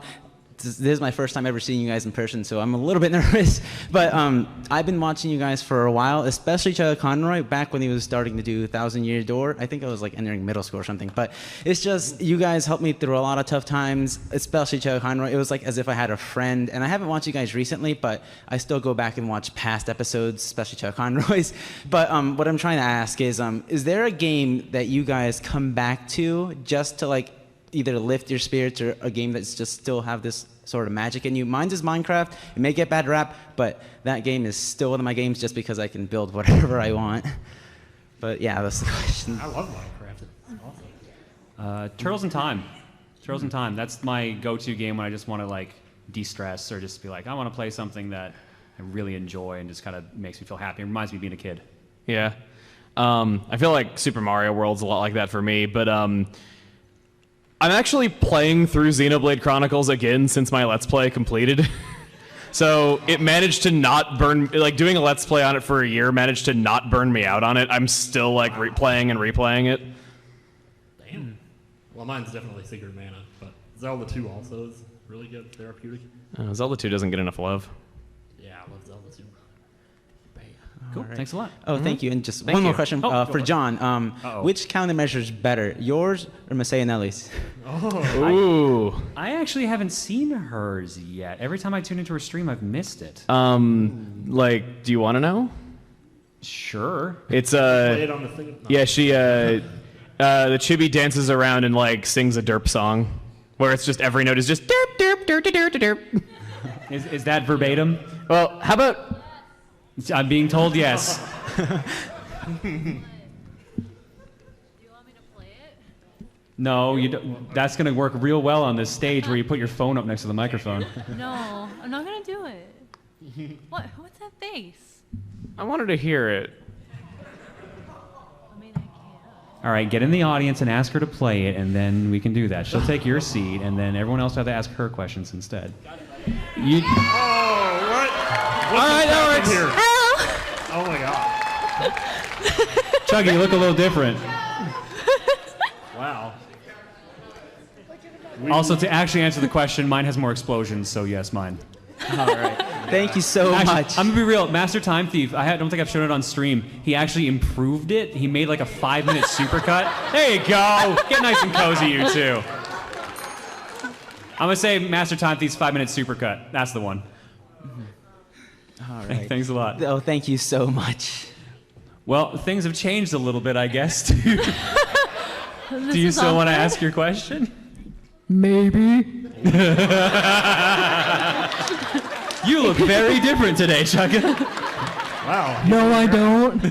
This is my first time ever seeing you guys in person, so I'm a little bit nervous. But I've been watching you guys for a while, especially ProtonConroy, back when he was starting to do 1,000 Year Door. I think I was like entering middle school or something. But it's just, you guys helped me through a lot of tough times, especially ProtonConroy. It was like as if I had a friend. And I haven't watched you guys recently, but I still go back and watch past episodes, especially ProtonConroy's. But what I'm trying to ask is there a game that you guys come back to just to like either lift your spirits, or a game that's just still have this sort of magic in you? Mine's is Minecraft. It may get bad rap, but that game is still one of my games just because I can build whatever I want. But yeah, that's the question. I love Minecraft. It's awesome. Turtles in Time. Turtles in Time. That's my go-to game when I just want to like de-stress or just be like, I want to play something that I really enjoy and just kind of makes me feel happy. It reminds me of being a kid. Yeah. I feel like Super Mario World's a lot like that for me, but I'm actually playing through Xenoblade Chronicles again since my Let's Play completed. So it managed to not burn, like doing a Let's Play on it for a year managed to not burn me out on it. I'm still like replaying and replaying it. Damn. Well, mine's definitely Secret of Mana, but Zelda 2 also is really good, therapeutic. Zelda 2 doesn't get enough love. Yeah, I love Zelda 2. Cool. All right. Thanks a lot. Oh, thank you. And just one more question for John. Which countermeasure is better, yours or Masayanelli's? Ooh. I actually haven't seen hers yet. Every time I tune into her stream, I've missed it. Like, do you want to know? Sure. It's Play it on the thing. yeah, she the chibi dances around and like sings a derp song, where it's just every note is just derp derp derp derp derp derp. Is that verbatim? Well, how about? I'm being told yes. No, you don't. That's gonna work real well on this stage where you put your phone up next to the microphone. No, I'm not gonna do it. What's that face? I wanted to hear it. All right, get in the audience and ask her to play it, and then we can do that. She'll take your seat, and then everyone else will have to ask her questions instead. You... Oh, what? All right, that works. Here? Hello. Oh my god. Chuggy, you look a little different. Wow. Also, to actually answer the question, mine has more explosions, so yes, mine. All right. Thank you so much. I'm gonna be real. Master Time Thief, I don't think I've shown it on stream. He actually improved it. He made like a 5-minute supercut. There you go. Get nice and cozy, you two. I'm gonna say Master Time Thief's 5-minute supercut. That's the one. All right. Thanks a lot. Oh, thank you so much. Well, things have changed a little bit, I guess. Do you still want to ask your question? Maybe. You look very different today, Chugga. Wow. No, I don't.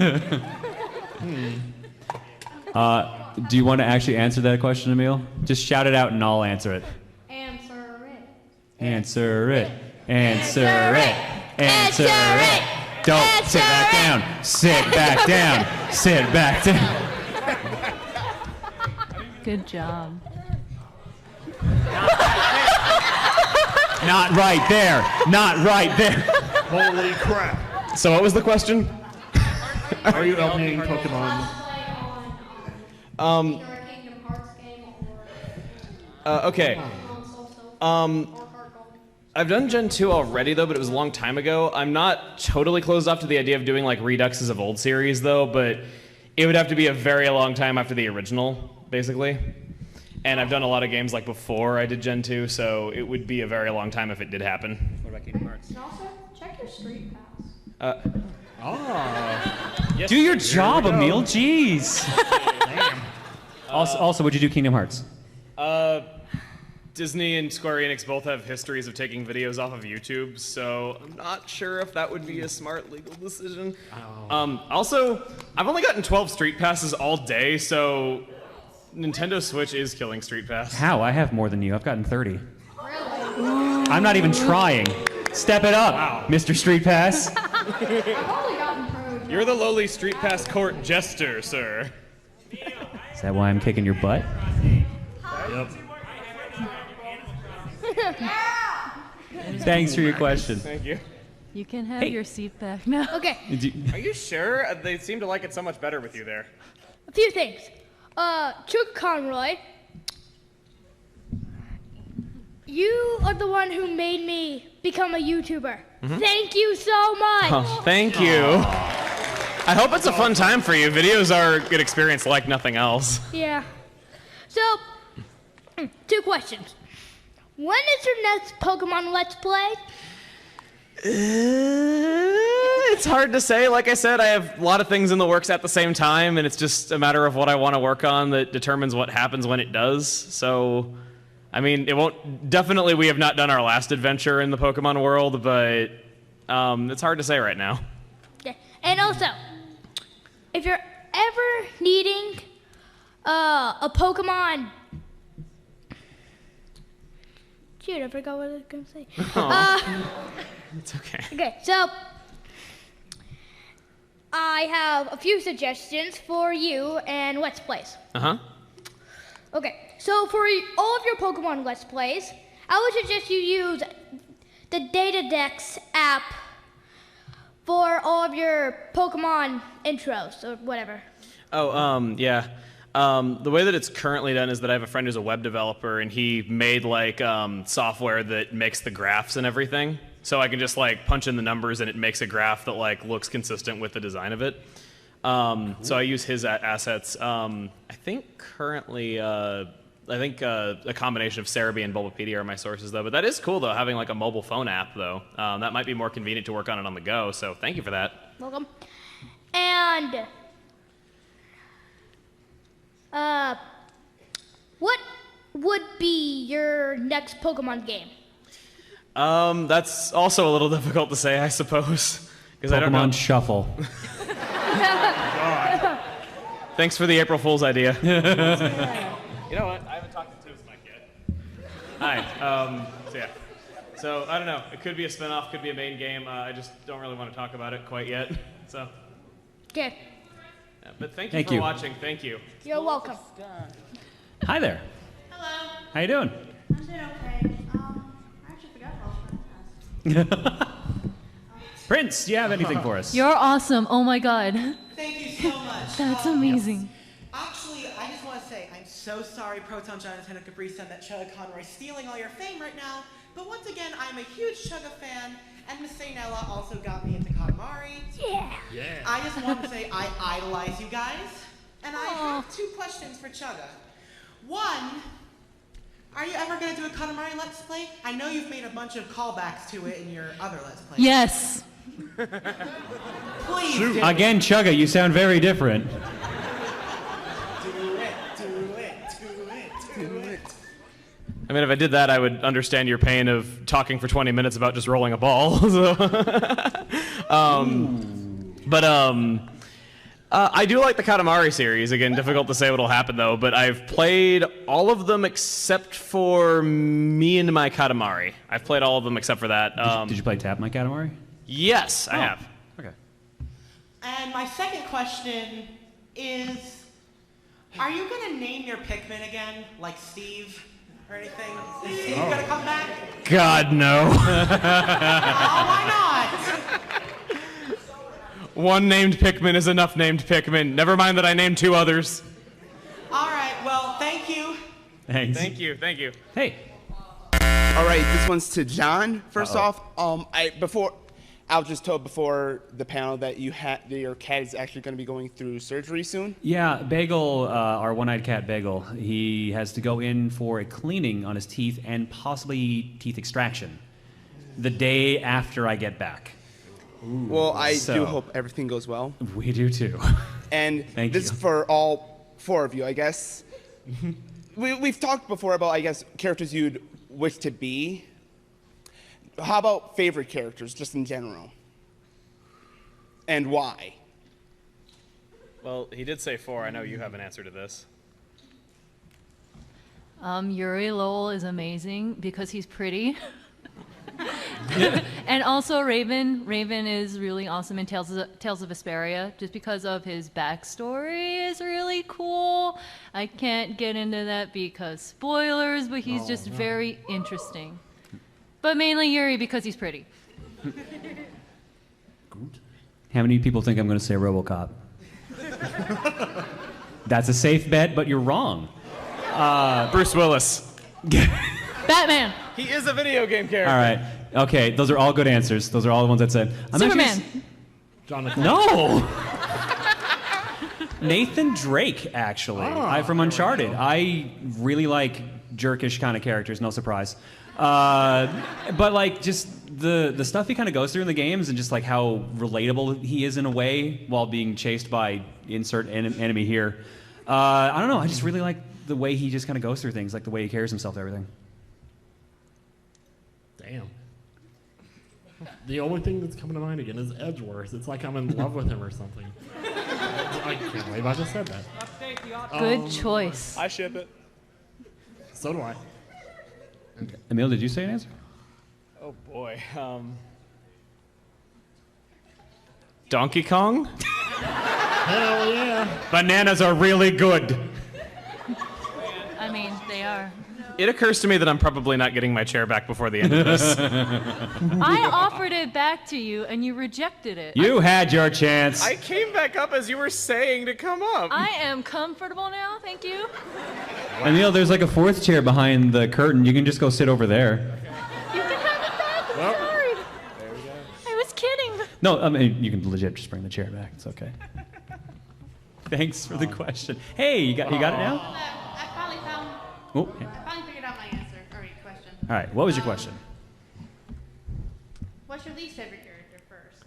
Do you want to actually answer that question, Emil? Just shout it out and I'll answer it. Answer it. Answer it. Answer it. Answer it. Don't sit back down. Sit back down. Sit back down. Good job. Not right there. Not right there. Holy crap. So what was the question? Are you LPing Pokemon? Okay. I've done Gen 2 already though, but it was a long time ago. I'm not totally closed off to the idea of doing like reduxes of old series though, but it would have to be a very long time after the original, basically. And I've done a lot of games like before I did Gen 2, so it would be a very long time if it did happen. What about Kingdom Hearts? And also, check your Street Pass. Do your job, Emil. Jeez. Damn. Also, would you do Kingdom Hearts? Disney and Square Enix both have histories of taking videos off of YouTube, so I'm not sure if that would be a smart legal decision. Also, I've only gotten 12 Street Passes all day, so Nintendo Switch is killing Street Pass. How? I have more than you. I've gotten 30. I'm not even trying. Step it up, Mr. Street Pass. I've only gotten pro. You're the lowly Street Pass court jester, sir. Is that why I'm kicking your butt? Yep. Thanks for your question. Thank you. You can have your seat back now. Okay, Are you sure? They seem to like it so much better with you there. a few things. Chuck Conroy, you are the one who made me become a YouTuber. Thank you so much. Oh, thank you. I hope it's a fun time for you. Videos are a good experience like nothing else. Yeah. So, 2 questions. When is your next Pokemon Let's Play? It's hard to say. Like I said, I have a lot of things in the works at the same time, and it's just a matter of what I want to work on that determines what happens when it does. So, I mean, it won't. Definitely, we have not done our last adventure in the Pokemon world, but it's hard to say right now. Okay. And also, if you're ever needing a Pokemon. Shoot, I forgot what I was going to say. It's okay. Okay, so I have a few suggestions for you and Let's Plays. Okay, so for all of your Pokemon Let's Plays, I would suggest you use the Datadex app for all of your Pokemon intros or whatever. Yeah. The way that it's currently done is that I have a friend who's a web developer, and he made like software that makes the graphs and everything. so I can just like punch in the numbers and it makes a graph that like looks consistent with the design of it. So I use his assets. I think currently, a combination of Cerebi and Bulbapedia are my sources, though. But that is cool, though, having like a mobile phone app, though. That might be more convenient to work on it on the go. So thank you for that. Welcome. And what would be your next Pokemon game? That's also a little difficult to say, I suppose, because I don't know. Pokemon Shuffle. Thanks for the April Fool's idea. You know what? I haven't talked to Toast Mike yet. Hi. So I don't know. It could be a spinoff, could be a main game. I just don't really want to talk about it quite yet. So. Okay. Yeah, but thank you for watching. Thank you. You're welcome. Hi there. Hello. How you doing? I'm doing okay. I actually forgot what I was going to ask. Prince, do you have anything for us? You're awesome. Oh my god. Thank you so much. That's amazing. Actually, I just want to say I'm so sorry, Proton Jon and Nintendo Capri Sun, that Conroy's stealing all your fame right now. But once again, I'm a huge Chugga fan, and Miss Sainella also got me into Katamari. Yeah. I just want to say I idolize you guys, and I have 2 questions for Chugga. One, are you ever going to do a Katamari Let's Play? I know you've made a bunch of callbacks to it in your other Let's Plays. Yes. Please do it. Again, Chugga, you sound very different. I mean, if I did that, I would understand your pain of talking for 20 minutes about just rolling a ball. I do like the Katamari series. Again, difficult to say what'll happen, though, but I've played all of them except for Me and My Katamari. I've played all of them except for that. Did you play Tap My Katamari? Yes, I have. Okay. And my second question is, are you going to name your Pikmin again, like Steve or anything? Is Steve going to come back? God, no. Why not? One named Pikmin is enough named Pikmin. Never mind that I named 2 others. All right, well, thank you. Thanks. Thank you. Hey. All right, this one's to John. First off, I was just told before the panel that your cat is actually going to be going through surgery soon. Yeah, Bagel, our one-eyed cat Bagel, he has to go in for a cleaning on his teeth and possibly teeth extraction the day after I get back. Well, I do hope everything goes well. We do too. And Thank this you. is for all 4 of you, I guess. We've talked before about, I guess, characters you'd wish to be. How about favorite characters, just in general? And why? Well, he did say 4. I know you have an answer to this. Yuri Lowell is amazing because he's pretty. And also Raven. Raven is really awesome in Tales of Vesperia, just because of his backstory is really cool. I can't get into that because spoilers, but he's just very interesting. But mainly Yuri because he's pretty. How many people think I'm going to say RoboCop? That's a safe bet, but you're wrong. Bruce Willis. Batman. He is a video game character. All right. Okay, those are all good answers. Those are all the ones that said. Superman. Jonathan. No. Nathan Drake, actually. From Uncharted. I really like jerkish kind of characters. No surprise. But like just the stuff he kind of goes through in the games and just like how relatable he is in a way while being chased by insert enemy here. I don't know. I just really like the way he just kind of goes through things, like the way he carries himself to everything. Damn. The only thing that's coming to mind again is Edgeworth. It's like I'm in love with him or something. I can't believe I just said that. Good choice. I ship it. So do I. Emil, did you say an answer? Oh boy. Donkey Kong? Hell yeah. Bananas are really good. I mean, they are. It occurs to me that I'm probably not getting my chair back before the end of this. I offered it back to you and you rejected it. You had your chance. I came back up as you were saying to come up. I am comfortable now, thank you. Emil, there's like a 4th chair behind the curtain. You can just go sit over there. You can have it back, I'm sorry. No, I mean, you can legit just bring the chair back. It's okay. Thanks for the question. Hey, you got it now? I finally found. Oh, I finally figured out my answer. Or question. all right. What was your question? What's your least favorite character first?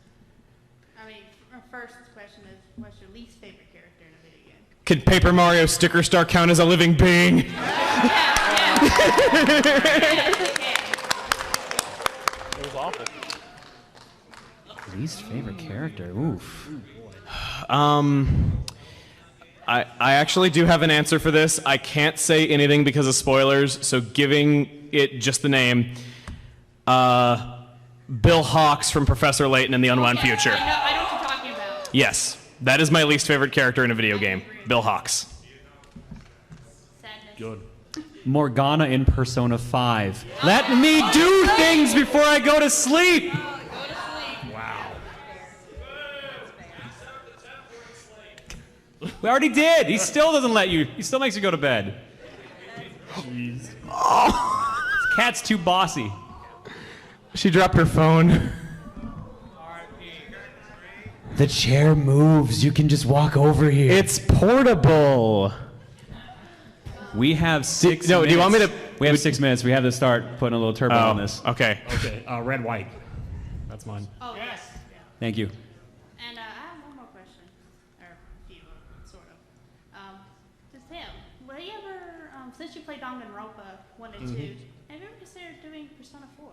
I mean, our first question is, what's your least favorite character in a video game? Can Paper Mario Sticker Star count as a living being? Least favorite character. Oof. I actually do have an answer for this. I can't say anything because of spoilers, so giving it just the name. Bill Hawks from Professor Layton in The Unwound Future. I know what you're talking about. Yes, that is my least favorite character in a video game. Bill Hawks. Good. Morgana in Persona 5. Let me do things before I go to sleep. Wow. We already did. He still doesn't let you. He still makes you go to bed. Jeez. Oh. This cat's too bossy. She dropped her phone. The chair moves. You can just walk over here. It's portable. We have 6 No, minutes. do you want me to? We have 6 minutes. We have to start putting a little turbo on this. Okay. Okay. Red, white. That's mine. Oh, yes. Thank you. And I have one more question. Or a few, sort of. Just Tim, will you ever, since you played Danganronpa 1 and 2, have you ever considered doing Persona 4?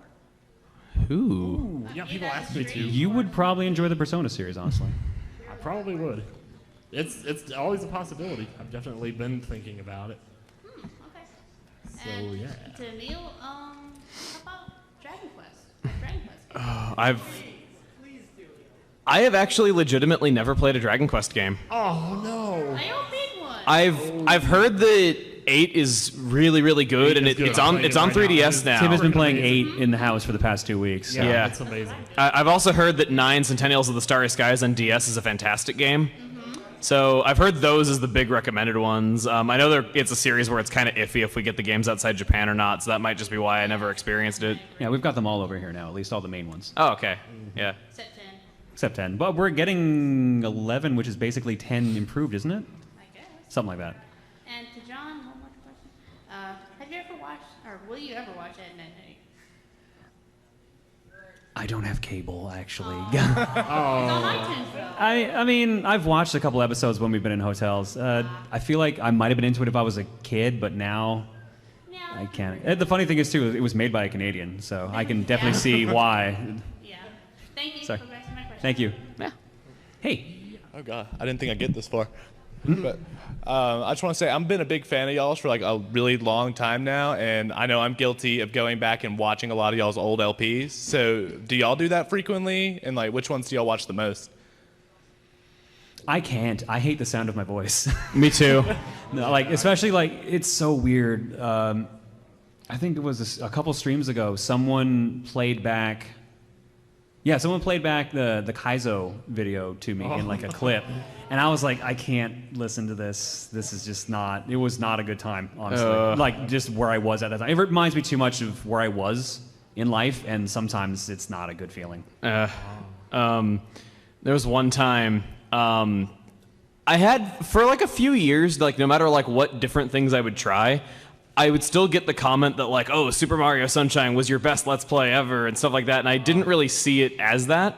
Ooh. Yeah, people ask me to. You would probably enjoy the Persona series, honestly. I probably would. It's always a possibility. I've definitely been thinking about it. Okay. So yeah. To Neil, how about Dragon Quest? Dragon Quest. I have actually legitimately never played a Dragon Quest game. Oh no. I don't need one. I've heard that 8 is really, really good, and it's on 3DS now. Tim has been playing 8 in the house for the past 2 weeks. So. Yeah, it's amazing. I've also heard that 9 Centennials of the Starry Skies on DS is a fantastic game. So I've heard those as the big recommended ones. I know it's a series where it's kind of iffy if we get the games outside Japan or not, so that might just be why I never experienced it. Yeah, we've got them all over here now, at least all the main ones. Oh, okay. Yeah. Except 10. But we're getting 11, which is basically 10 improved, isn't it? I guess. Something like that. And to John, one more question. Have you ever watched, or will you ever watch Ed, Edd n Eddy? I don't have cable, actually. Oh. I mean, I've watched a couple episodes when we've been in hotels. I feel like I might have been into it if I was a kid, but now I can't. The funny thing is, too, it was made by a Canadian, so I can definitely see why. Yeah. Thank you Sorry. for answering my question. Thank you. Yeah. Hey. Oh, God. I didn't think I'd get this far. But I just want to say I've been a big fan of y'all's for like a really long time now, and I know I'm guilty of going back and watching a lot of y'all's old LPs. So do y'all do that frequently? And like, which ones do y'all watch the most? I can't. I hate the sound of my voice. Me too. No, like, especially like it's so weird. I think it was a couple streams ago. Someone played back. Yeah, someone played back the Kaizo video to me in like a clip, and I was like, I can't listen to this. This is just not. It was not a good time, honestly. Like just where I was at that time. It reminds me too much of where I was in life, and sometimes it's not a good feeling. There was one time I had for like a few years, like no matter like what different things I would try, I would still get the comment that like, oh, Super Mario Sunshine was your best Let's Play ever and stuff like that, and I didn't really see it as that.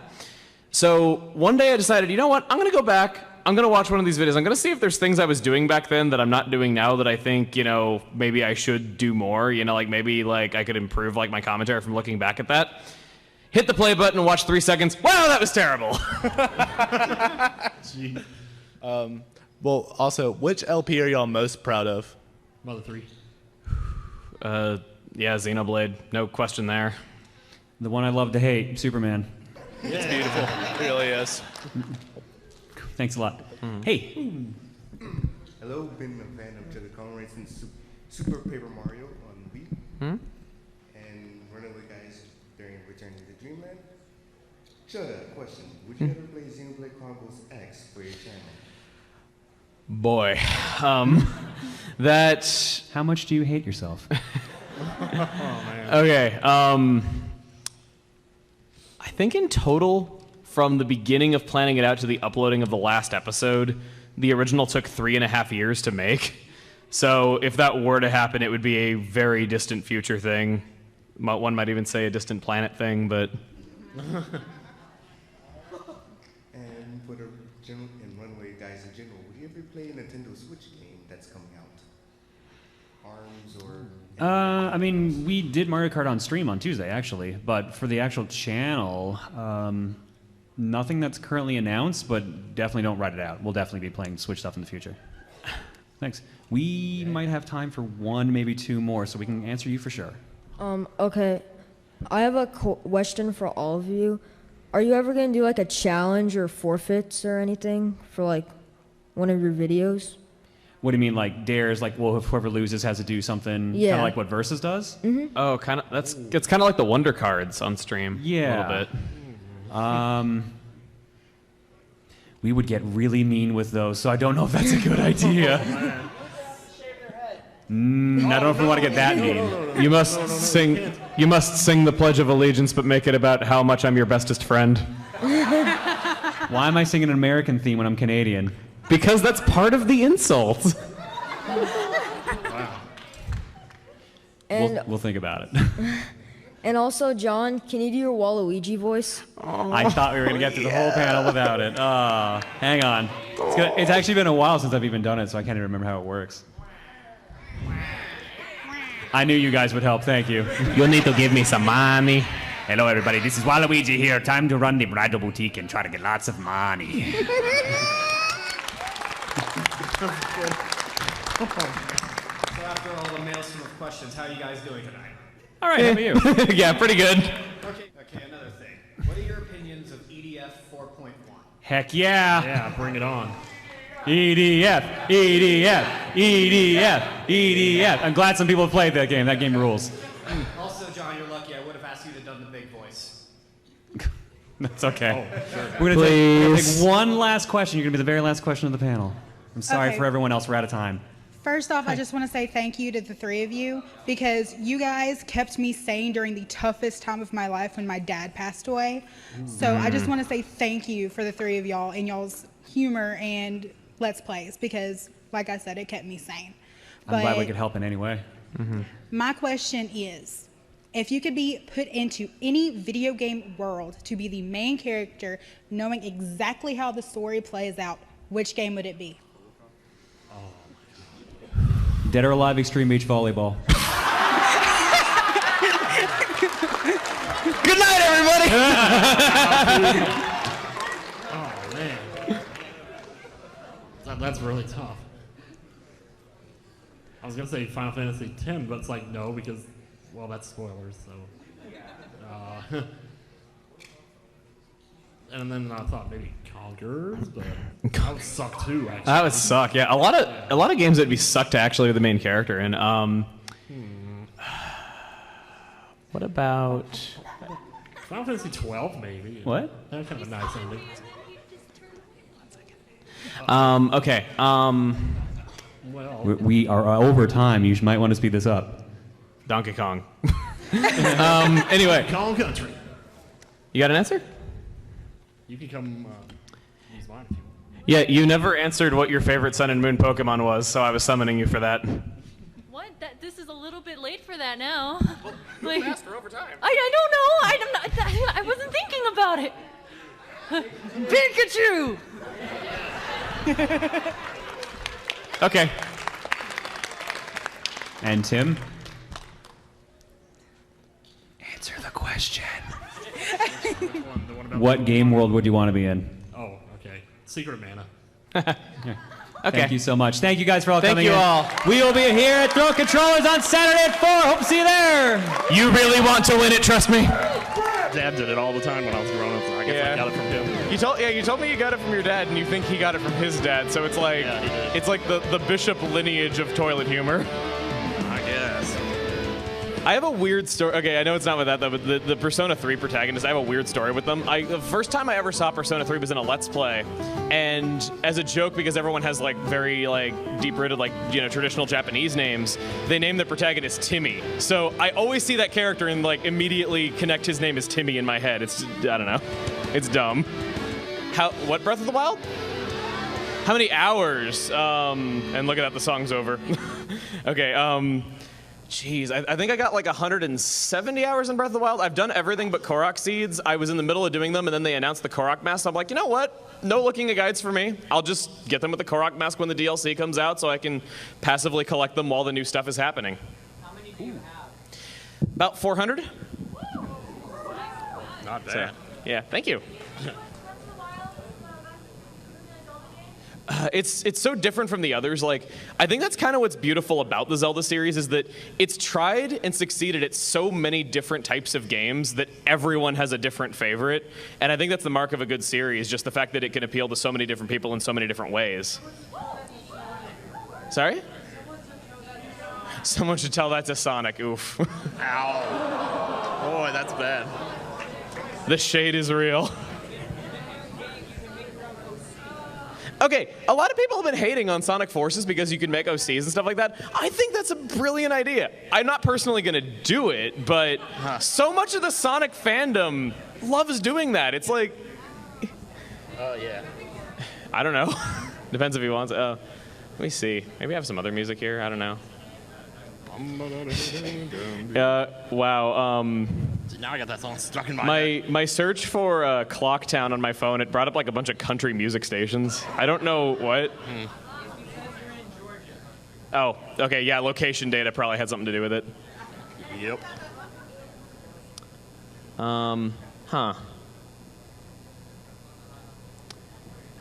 So one day I decided, you know what, I'm going to go back, I'm going to watch one of these videos, I'm going to see if there's things I was doing back then that I'm not doing now that I think, you know, maybe I should do more, you know, like maybe like I could improve like my commentary from looking back at that. Hit the play button and watch 3 seconds. Wow, that was terrible. Well, also, which LP are y'all most proud of? Mother 3. Yeah, Xenoblade. No question there. The one I love to hate, Superman. It's beautiful. It really is. Thanks a lot. Hey. Hello, been a fan of ProtonConroy since Super Paper Mario on Wii. And Runaway Guys during Return to the Dreamland. Chudda, question. Would you ever play Xenoblade Chronicles X for your channel? Boy, that. How much do you hate yourself? Okay, I think in total from the beginning of planning it out to the uploading of the last episode, the original took 3.5 years to make. So if that were to happen, it would be a very distant future thing. One might even say a distant planet thing, but... And for the general and Runaway Guys in general, would you ever play a Nintendo Switch game that's coming out? ARMS or... I mean, we did Mario Kart on stream on Tuesday, actually. But for the actual channel, nothing that's currently announced, but definitely don't write it out. We'll definitely be playing Switch stuff in the future. Thanks. We might have time for one, maybe two more, so we can answer you for sure. Okay. I have a question for all of you. Are you ever going to do like a challenge or forfeits or anything for like one of your videos? What do you mean, like dares? Like, well, if whoever loses has to do something, kind of like what Versus does? Mm-hmm. Oh, it's kind of like the Wonder Cards on stream. Yeah. A little bit. We would get really mean with those, so I don't know if that's a good idea. I don't know if we want to get that mean. You must sing the Pledge of Allegiance, but make it about how much I'm your bestest friend. Why am I singing an American theme when I'm Canadian? Because that's part of the insult. And We'll think about it. And also, John, can you do your Waluigi voice? I thought we were going to get through the whole panel without it. Hang on. It's actually been a while since I've even done it, so I can't even remember how it works. I knew you guys would help. Thank you. You'll need to give me some money. Hello, everybody. This is Waluigi here. Time to run the bridal boutique and try to get lots of money. So after all the maelstrom of questions, how are you guys doing tonight? All right, how about you? Yeah, pretty good. Okay, another thing. What are your opinions of EDF 4.1? Heck yeah. Yeah, bring it on. EDF, EDF, EDF, EDF. I'm glad some people have played that game. That game rules. Also, John, you're lucky. I would have asked you to done the big voice. That's okay. Oh, sure. We're going to take one last question. You're going to be the very last question of the panel. I'm sorry Okay. for everyone else. We're out of time. First off, I just want to say thank you to the three of you because you guys kept me sane during the toughest time of my life when my dad passed away. So I just want to say thank you for the three of y'all and y'all's humor and Let's Plays because, like I said, it kept me sane. I'm glad we could help in any way. My question is, if you could be put into any video game world to be the main character, knowing exactly how the story plays out, which game would it be? Dead or Alive Extreme Beach Volleyball. Good night, everybody! Oh, man. That's really tough. I was going to say Final Fantasy X, but it's like, no, because, well, that's spoilers, so. And then I thought maybe Conquerors, but that would suck too, actually. That would suck. Yeah, a lot of games that'd be suck to actually be the main character in. What about Final Fantasy 12, maybe. What? That's kind of a nice ending. Okay. Well, We are over time. You might want to speed this up. Donkey Kong. Anyway. Kong Country. You got an answer? You can come use mine if you want. Yeah, you never answered what your favorite Sun and Moon Pokemon was, so I was summoning you for that. What? This is a little bit late for that now. Like, faster over time. I don't know. I wasn't thinking about it. Pikachu. Okay. And Tim? Answer the question. What game world would you want to be in? Oh, okay. Secret Mana. Okay. Thank you so much. Thank you guys for all Thank coming you in. all. We will be here at Throw Controllers on Saturday at 4. Hope to see you there. You really want to win it, trust me. Dad did it all the time when I was growing up, so I guess I got it from him. You told me you got it from your dad, and you think he got it from his dad. So it's like the bishop lineage of toilet humor. I guess. I have a weird story. Okay, I know it's not with that though, but the Persona 3 protagonist, I have a weird story with them. The first time I ever saw Persona 3 was in a Let's Play, and as a joke, because everyone has like very like deep-rooted like traditional Japanese names, they named the protagonist Timmy. So I always see that character and like immediately connect his name as Timmy in my head. It's I don't know. It's dumb. What Breath of the Wild? How many hours? And look at that, the song's over. Okay, jeez, I think I got like 170 hours in Breath of the Wild. I've done everything but Korok seeds. I was in the middle of doing them, and then they announced the Korok mask. I'm like, you know what? No looking at guides for me. I'll just get them with the Korok mask when the DLC comes out so I can passively collect them while the new stuff is happening. How many do you have? About 400? Not bad. So, yeah, thank you. It's so different from the others. Like, I think that's kind of what's beautiful about the Zelda series is that it's tried and succeeded at so many different types of games that everyone has a different favorite. And I think that's the mark of a good series, just the fact that it can appeal to so many different people in so many different ways. Sorry? Someone should tell that to Sonic. Oof. Ow. Boy, that's bad. The shade is real. Okay, a lot of people have been hating on Sonic Forces because you can make OCs and stuff like that. I think that's a brilliant idea. I'm not personally going to do it, but so much of the Sonic fandom loves doing that. It's like... Oh, yeah. I don't know. Depends if he wants it. Let me see. Maybe I have some other music here. I don't know. Wow. Now I got that song stuck in my head. My search for Clocktown on my phone, it brought up like a bunch of country music stations. I don't know what. Oh, okay, yeah, location data probably had something to do with it. Yep. Huh.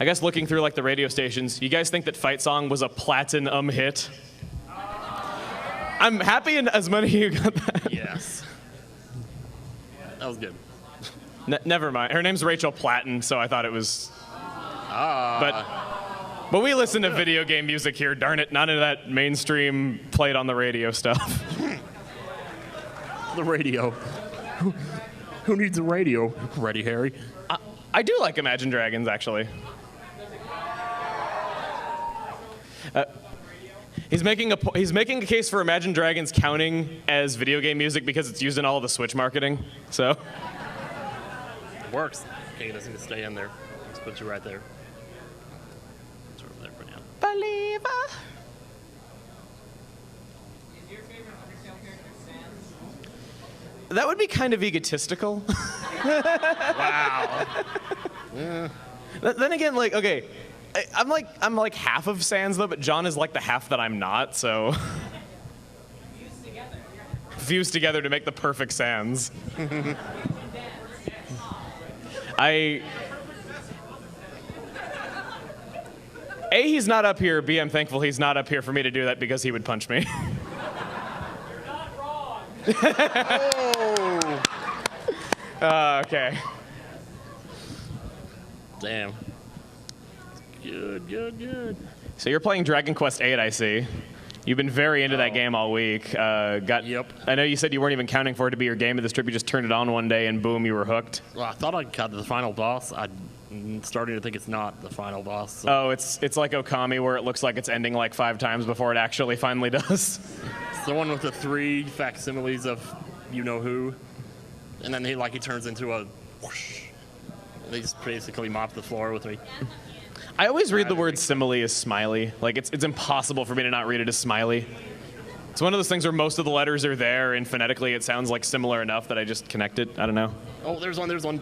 I guess looking through like the radio stations, you guys think that Fight Song was a platinum hit? I'm happy as many of you got that. Yes. That was good. Never mind. Her name's Rachel Platten, so I thought it was... But we listen to video game music here, darn it. None of that mainstream played on the radio stuff. The radio. Who needs a radio? Ready, Harry? I do like Imagine Dragons, actually. He's making a case for Imagine Dragons counting as video game music because it's used in all the Switch marketing. So it works. Okay, it doesn't stay in there. Let's put you right there. It's over there for now. Believer. Is your favorite Undertale character Sans? That would be kind of egotistical. Wow. Yeah. Then again, like, okay, I'm like half of Sans though, but John is like the half that I'm not, so. Fused together to make the perfect Sans. He's not up here. B, I'm thankful he's not up here for me to do that because he would punch me. You're not wrong. Oh. Okay. Damn. Good. So you're playing Dragon Quest VIII, I see. You've been very into that game all week. Yep. I know you said you weren't even counting for it to be your game of this trip. You just turned it on one day and boom, you were hooked. Well, I thought I got to the final boss. I'm starting to think it's not the final boss. So. Oh, it's like Okami where it looks like it's ending like 5 times before it actually finally does. It's the one with the 3 facsimiles of you-know-who. And then he turns into a whoosh. They just basically mop the floor with me. I always read the word simile as smiley. Like, it's impossible for me to not read it as smiley. It's one of those things where most of the letters are there, and phonetically it sounds like similar enough that I just connect it. I don't know. Oh, there's one.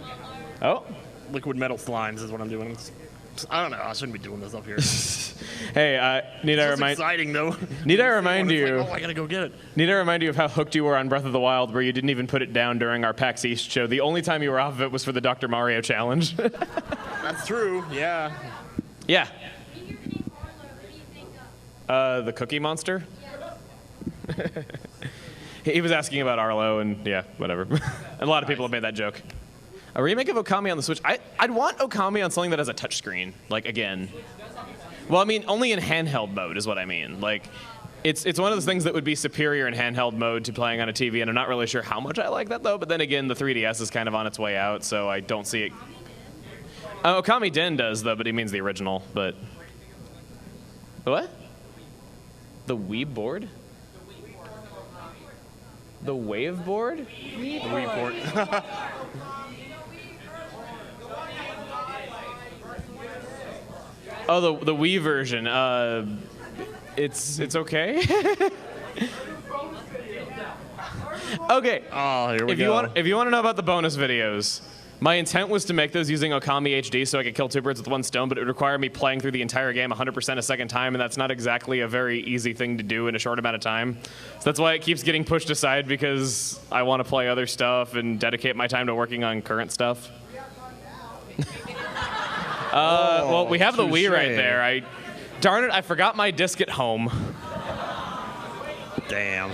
Oh? Liquid metal slimes is what I'm doing. I don't know. I shouldn't be doing this up here. Hey, need I remind? Exciting though. Need I remind you? Like, oh, I gotta go get it. Need I remind you of how hooked you were on Breath of the Wild, where you didn't even put it down during our PAX East show. The only time you were off of it was for the Dr. Mario challenge. That's true. Yeah. Yeah. The Cookie Monster? He was asking about Arlo, and yeah, whatever. A lot of people have made that joke. A remake of Okami on the Switch. I'd want Okami on something that has a touchscreen, like, again. Well, I mean, only in handheld mode is what I mean. Like, it's one of those things that would be superior in handheld mode to playing on a TV, and I'm not really sure how much I like that, though. But then again, the 3DS is kind of on its way out, so I don't see it. Okami Den does, though, but he means the original, but... What? The Wii board? The Wave board? The Wii board. Oh, the Wii version. It's okay. Okay. Oh, here we if go. If you want to know about the bonus videos, my intent was to make those using Okami HD so I could kill two birds with one stone, but it would require me playing through the entire game 100% a second time, and that's not exactly a very easy thing to do in a short amount of time. So that's why it keeps getting pushed aside, because I want to play other stuff and dedicate my time to working on current stuff. Well, we have the Wii right there. Darn it, I forgot my disc at home. Damn.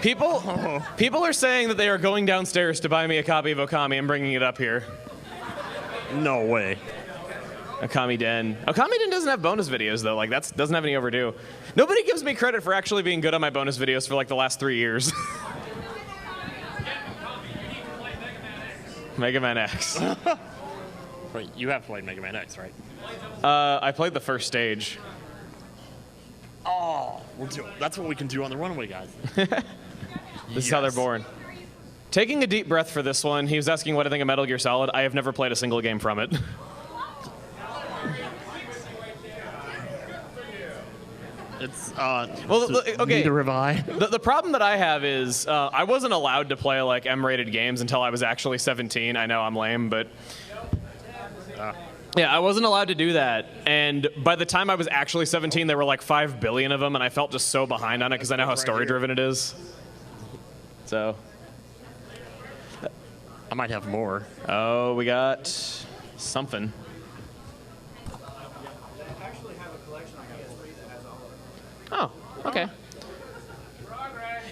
People are saying that they are going downstairs to buy me a copy of Okami and bringing it up here. No way. Okami Den. Okami Den doesn't have bonus videos, though. Like, that doesn't have any overdue. Nobody gives me credit for actually being good on my bonus videos for, like, the last 3 years. Mega Man X. Wait, you have played Mega Man X, right? I played the first stage. Oh, that's what we can do on the Runaway Guys. This is how they're born. Taking a deep breath for this one, he was asking what I think of Metal Gear Solid. I have never played a single game from it. It's, okay. Neither have I. The problem that I have is I wasn't allowed to play, like, M-rated games until I was actually 17. I know I'm lame, but... yeah, I wasn't allowed to do that, and by the time I was actually 17, there were like 5 billion of them, and I felt just so behind on it because I know how story-driven it is. So... I might have more. Oh, we got something. Oh, okay.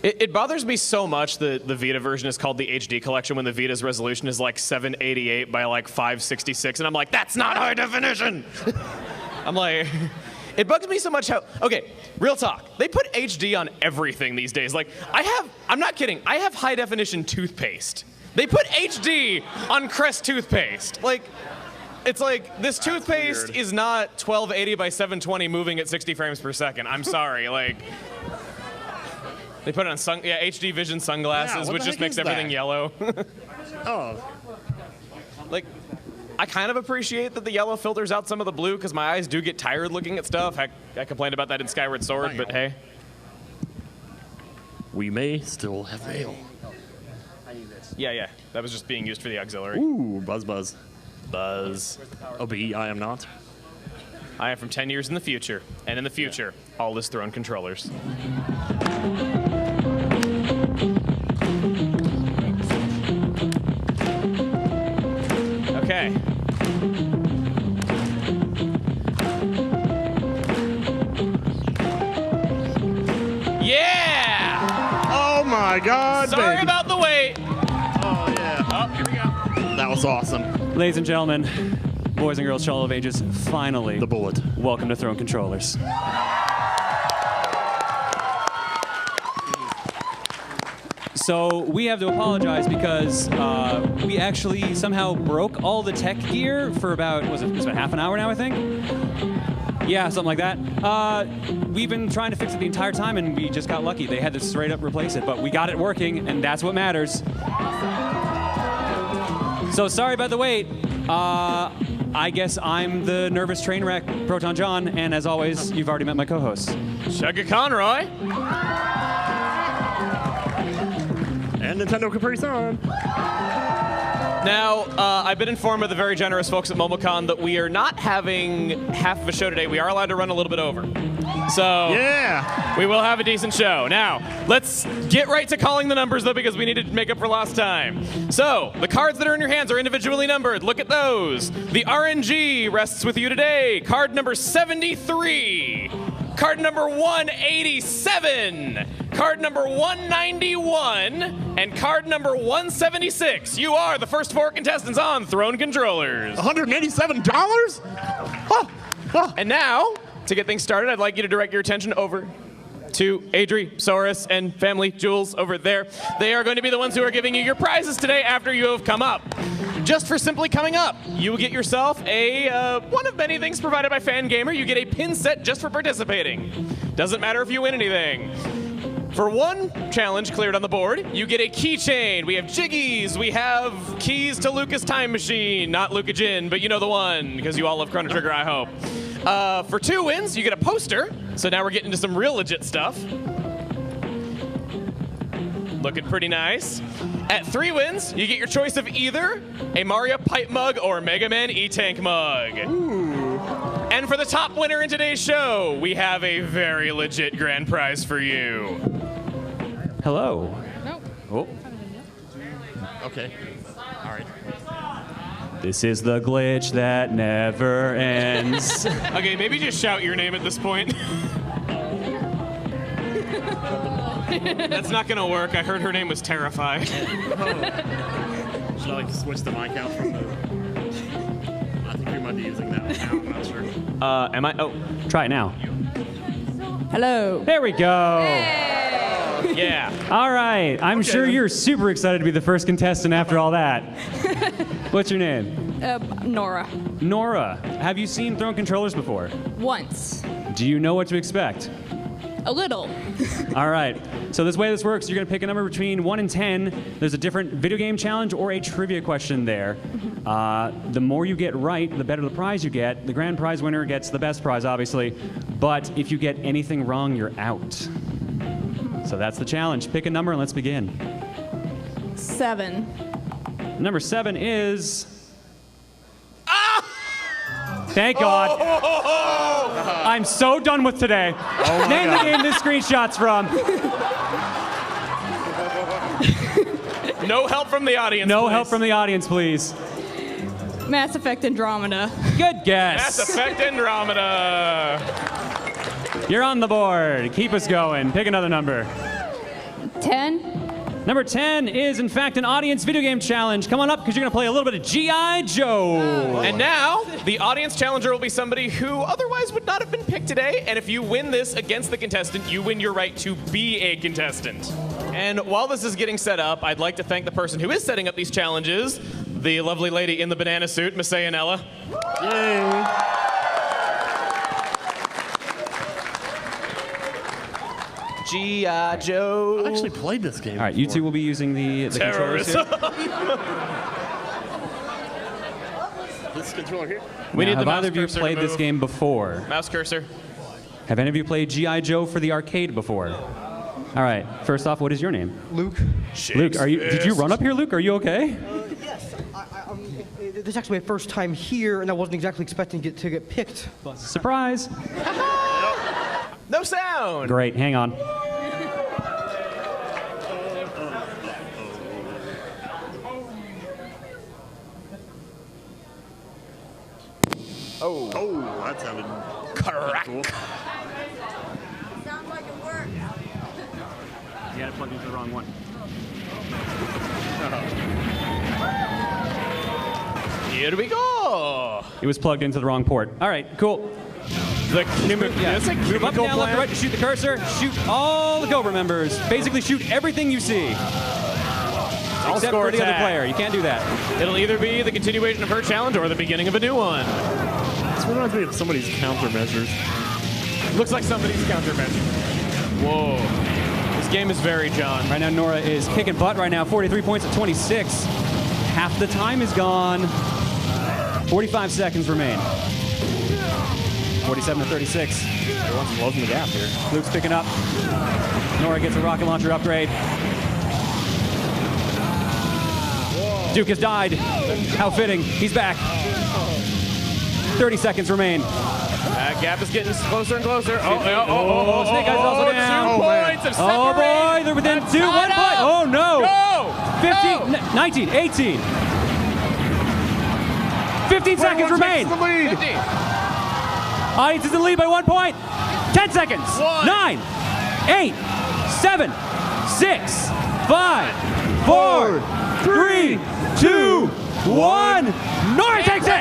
It bothers me so much that the Vita version is called the HD collection when the Vita's resolution is like 788 by like 566, and I'm like, that's not high definition! I'm like, it bugs me so much how, okay, real talk, they put HD on everything these days. Like, I'm not kidding, I have high definition toothpaste. They put HD on Crest toothpaste. Like, it's like, this toothpaste is not 1280 by 720 moving at 60 frames per second. I'm sorry, like... They put it on HD Vision sunglasses, which just makes everything yellow. Oh. Like, I kind of appreciate that the yellow filters out some of the blue because my eyes do get tired looking at stuff. Heck, I complained about that in Skyward Sword, but hey. We may still have mail. Yeah. That was just being used for the auxiliary. Ooh, buzz. Buzz. OB, I am not. I am from 10 years in the future, and in the future, all is Throne controllers. Okay. Yeah! Oh my God! Sorry baby. about the wait. Oh yeah. Oh, here we go. That was awesome. Ladies and gentlemen, boys and girls, all of ages, finally, the bullet. Welcome to Throne Controllers. So we have to apologize because we actually somehow broke all the tech gear for about, it's about half an hour now, I think? Yeah, something like that. We've been trying to fix it the entire time, and we just got lucky. They had to straight up replace it, but we got it working, and that's what matters. So sorry about the wait. I guess I'm the nervous train wreck, Proton Jon, and as always, you've already met my co-hosts. Conroy. And Nintendo Capri Sun. Now, I've been informed by the very generous folks at Momocon that we are not having half of a show today. We are allowed to run a little bit over. So, yeah, we will have a decent show. Now, let's get right to calling the numbers, though, because we need to make up for lost time. So, the cards that are in your hands are individually numbered. Look at those. The RNG rests with you today. Card number 73. Card number 187. Card number 191. And card number 176. You are the first 4 contestants on Throne Controllers. $187? And now, to get things started, I'd like you to direct your attention over to Adri, Saurus, and family Jules over there. They are going to be the ones who are giving you your prizes today after you have come up. Just for simply coming up, you will get yourself a one of many things provided by Fangamer. You get a pin set just for participating. Doesn't matter if you win anything. For one challenge cleared on the board, you get a keychain. We have jiggies. We have keys to Luca's time machine. Not Luca Jin, but you know the one, because you all love Chrono Trigger, I hope. For 2 wins, you get a poster. So now we're getting into some real legit stuff. Looking pretty nice. At 3 wins, you get your choice of either a Mario Pipe mug or a Mega Man E-Tank mug. Ooh. And for the top winner in today's show, we have a very legit grand prize for you. Hello. Nope. Oh. Okay. All right. This is the glitch that never ends. Okay, maybe just shout your name at this point. That's not gonna work. I heard her name was Terrify. Should I like switch the mic out from the... I think we might be using that one now. I'm not sure. Am I? Oh, try it now. Hello. There we go. Yeah. All right. I'm sure you're super excited to be the first contestant after all that. What's your name? Nora. Nora. Have you seen thrown controllers before? Once. Do you know what to expect? A little. All right. So this way this works, you're going to pick a number between 1 and 10. There's a different video game challenge or a trivia question there. The more you get right, the better the prize you get. The grand prize winner gets the best prize, obviously. But if you get anything wrong, you're out. So that's the challenge. Pick a number and let's begin. 7. Number 7 is... Thank God. I'm so done with today. Name the game this screenshot's from. No help from the audience, No please. help from the audience, please. Mass Effect Andromeda. Good guess. Mass Effect Andromeda. You're on the board. Keep us going. Pick another number. 10. Number 10 is, in fact, an audience video game challenge. Come on up, because you're going to play a little bit of G.I. Joe. And now, the audience challenger will be somebody who otherwise would not have been picked today. And if you win this against the contestant, you win your right to be a contestant. And while this is getting set up, I'd like to thank the person who is setting up these challenges, the lovely lady in the banana suit, Miss Ayanella. Yay. G.I. Joe. I actually played this game. All right, you two will be using the controllers here. This controller here? We need the have mouse either of you cursor to played this move. game before? Mouse cursor. Have any of you played G.I. Joe for the arcade before? All right, first off, what is your name? Luke. Luke, did you run up here, Luke? Are you okay? Yes. This is actually my first time here, and I wasn't exactly expecting to get picked. But Surprise. No sound. Great, hang on. Oh, that's having crack. Cool. Sounds like it worked. You had to plug into the wrong one. Here we go. It was plugged into the wrong port. All right, cool. The Move up, down, left, right to shoot the cursor. Shoot all the Cobra members. Basically, shoot everything you see. Except for the other player. You can't do that. It'll either be the continuation of her challenge or the beginning of a new one. This reminds me of somebody's countermeasures. Looks like somebody's countermeasure. Whoa. This game is very John. Right now, Nora is kicking butt right now. 43 points at 26. Half the time is gone. 45 seconds remain. 47 to 36. Everyone's closing the gap here. Luke's picking up. Nora gets a rocket launcher upgrade. Duke has died. How fitting. He's back. 30 seconds remain. That gap is getting closer and closer. Oh, Snake Eyes is also down. 2 points of separate. Oh boy, they're within That's 2, 1 not point. up. Oh no. No. 15, 19, 18. 15 seconds remain. 15. Audience is in the lead by 1 point. 10 seconds. 9, 8, 7, 6, 5, 4, 3, 2, 1. Nora takes it.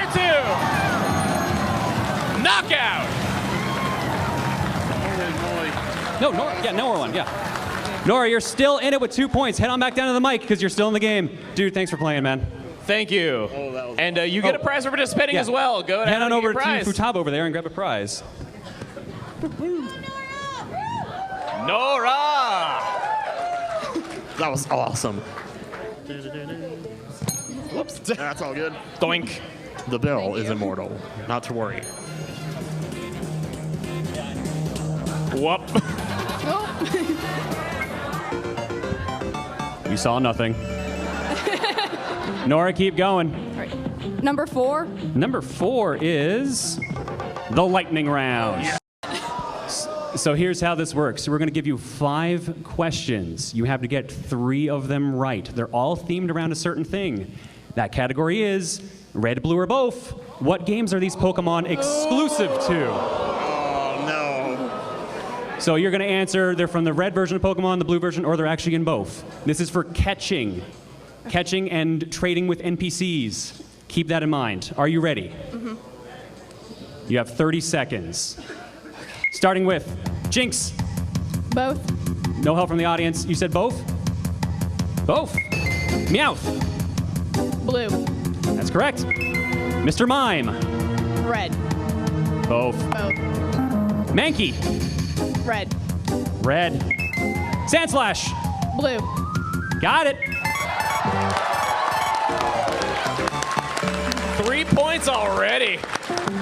Knockout. No, Nora. Yeah, Nora won. Yeah. Nora, you're still in it with 2 points. Head on back down to the mic because you're still in the game. Dude, thanks for playing, man. Thank you. And you get a prize for participating as well. Go ahead Head on and over get to your prize. Futaba over there and grab a prize. Nora! That was awesome. Whoops. That's all good. Doink. The bell is immortal. Not to worry. Whoop. You saw nothing. Nora, keep going. All right. Number 4. Number 4 is the lightning round. So here's how this works. We're going to give you 5 questions. You have to get 3 of them right. They're all themed around a certain thing. That category is red, blue, or both. What games are these Pokemon exclusive to? Oh, no. So you're going to answer they're from the red version of Pokemon, the blue version, or they're actually in both. This is for catching and trading with NPCs. Keep that in mind. Are you ready? Mm-hmm. You have 30 seconds. Starting with Jinx. Both. No help from the audience. You said both? Both. Meowth. Blue. That's correct. Mr. Mime. Red. Both. Both. Mankey. Red. Red. Sandslash. Blue. Got it. 3 points already.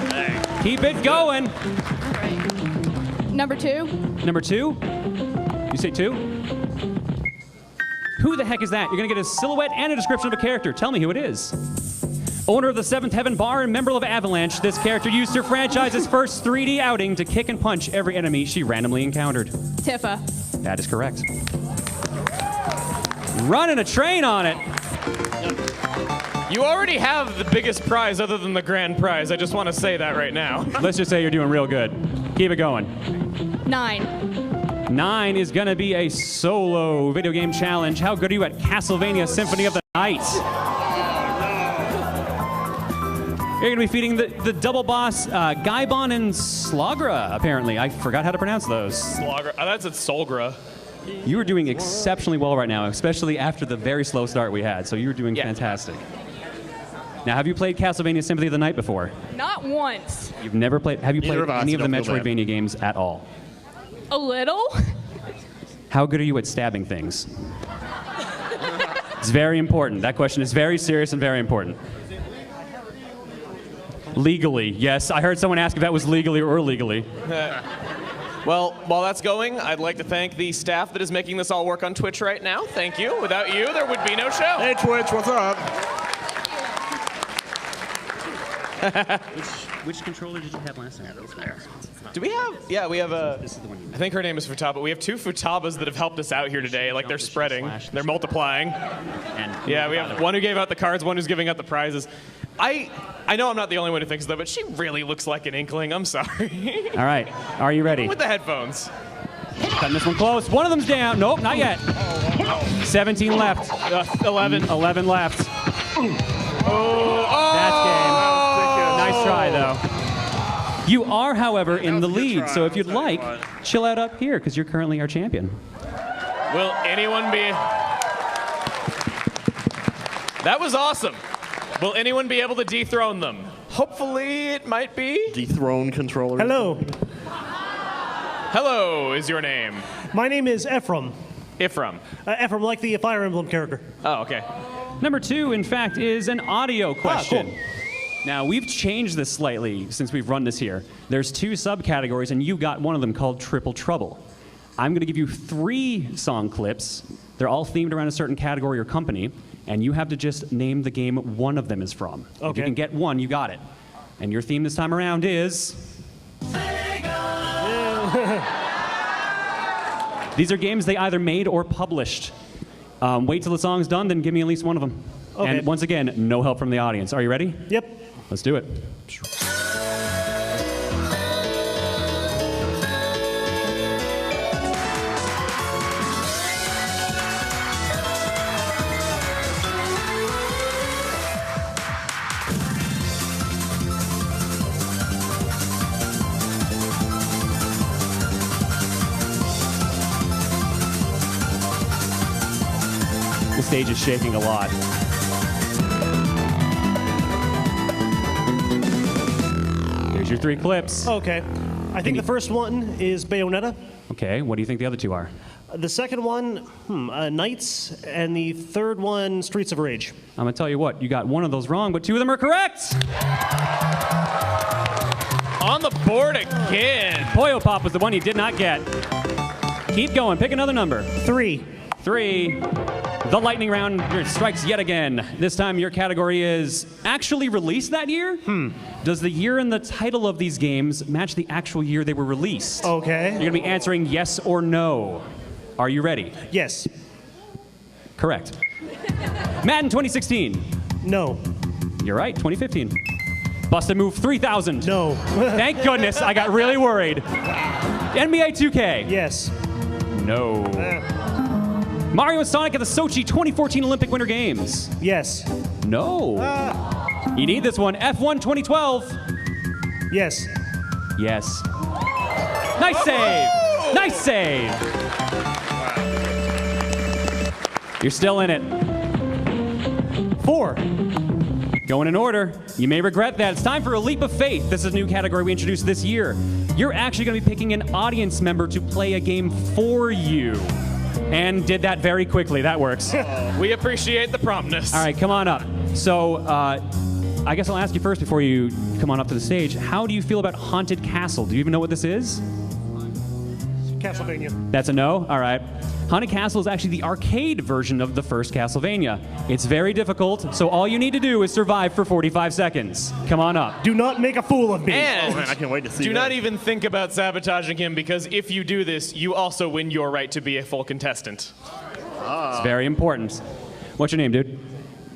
Dang. Keep it going. Number 2. Number 2? You say 2? Who the heck is that? You're going to get a silhouette and a description of a character. Tell me who it is. Owner of the Seventh Heaven Bar and member of Avalanche, this character used her franchise's first 3D outing to kick and punch every enemy she randomly encountered. Tifa. That is correct. Running a train on it. You already have the biggest prize other than the grand prize. I just want to say that right now. Let's just say you're doing real good. Keep it going. 9. 9 is going to be a solo video game challenge. How good are you at Castlevania Symphony of the Night? You're going to be feeding the double boss, Gaibon and Slogra, apparently. I forgot how to pronounce those. Slogra. Oh, that's at Solgra. You were doing exceptionally well right now, especially after the very slow start we had. So you were doing fantastic. Now, have you played Castlevania Symphony of the Night before? Not once. You've never played. Have you played any of the Metroidvania games at all? A little. How good are you at stabbing things? It's very important. That question is very serious and very important. Legally, yes. I heard someone ask if that was legally or illegally. Well, while that's going, I'd like to thank the staff that is making this all work on Twitch right now. Thank you. Without you, there would be no show. Hey, Twitch, what's up? Which controller did you have last time? Do we have? Yeah, we have a. I think her name is Futaba. We have 2 Futabas that have helped us out here today. Like they're spreading, they're multiplying. Yeah, we have one who gave out the cards, one who's giving out the prizes. I know I'm not the only one who thinks that, but she really looks like an inkling. I'm sorry. All right, are you ready? With the headphones. Cutting this one close. One of them's down. Nope, not yet. 17 left. 11. 11 left. Oh, that's game. Nice try, though. You are, however, in the lead, so if you'd like, chill out up here, because you're currently our champion. Will anyone be... That was awesome. Will anyone be able to dethrone them? Hopefully it might be. Dethrone controller. Hello. Hello is your name. My name is Ephraim. Ephraim. Ephraim, like the Fire Emblem character. Oh, okay. Number 2, in fact, is an audio question. Cool. Now, we've changed this slightly since we've run this here. There's 2 subcategories, and you got one of them called Triple Trouble. I'm going to give you 3 song clips. They're all themed around a certain category or company, and you have to just name the game one of them is from. Okay. If you can get one, you got it. And your theme this time around is... These are games they either made or published. Wait till the song's done, then give me at least one of them. Okay. And once again, no help from the audience. Are you ready? Yep. Let's do it. The stage is shaking a lot. Here's your 3 clips. Okay. I think the first one is Bayonetta. Okay, what do you think the other two are? The second one, Knights, and the third one, Streets of Rage. I'm gonna tell you what, you got one of those wrong, but two of them are correct! On the board again. Poyo Pop was the one you did not get. Keep going, pick another number. 3. 3. The lightning round strikes yet again. This time your category is actually released that year? Does the year and the title of these games match the actual year they were released? Okay. You're gonna be answering yes or no. Are you ready? Yes. Correct. Madden 2016. No. You're right, 2015. Busted Move 3000. No. Thank goodness, I got really worried. NBA 2K. Yes. No. Mario and Sonic at the Sochi 2014 Olympic Winter Games. Yes. No. You need this one. F1 2012. Yes. Yes. Nice save. Nice save. You're still in it. 4. Going in order. You may regret that. It's time for a leap of faith. This is a new category we introduced this year. You're actually going to be picking an audience member to play a game for you. And did that very quickly. That works. We appreciate the promptness. All right, come on up. So, I guess I'll ask you first before you come on up to the stage. How do you feel about Haunted Castle? Do you even know what this is? Castlevania. That's a no? All right. Haunted Castle is actually the arcade version of the first Castlevania. It's very difficult, so all you need to do is survive for 45 seconds. Come on up. Do not make a fool of me. And I can't wait to see do that. not even think about sabotaging him, because if you do this, you also win your right to be a full contestant. It's very important. What's your name, dude?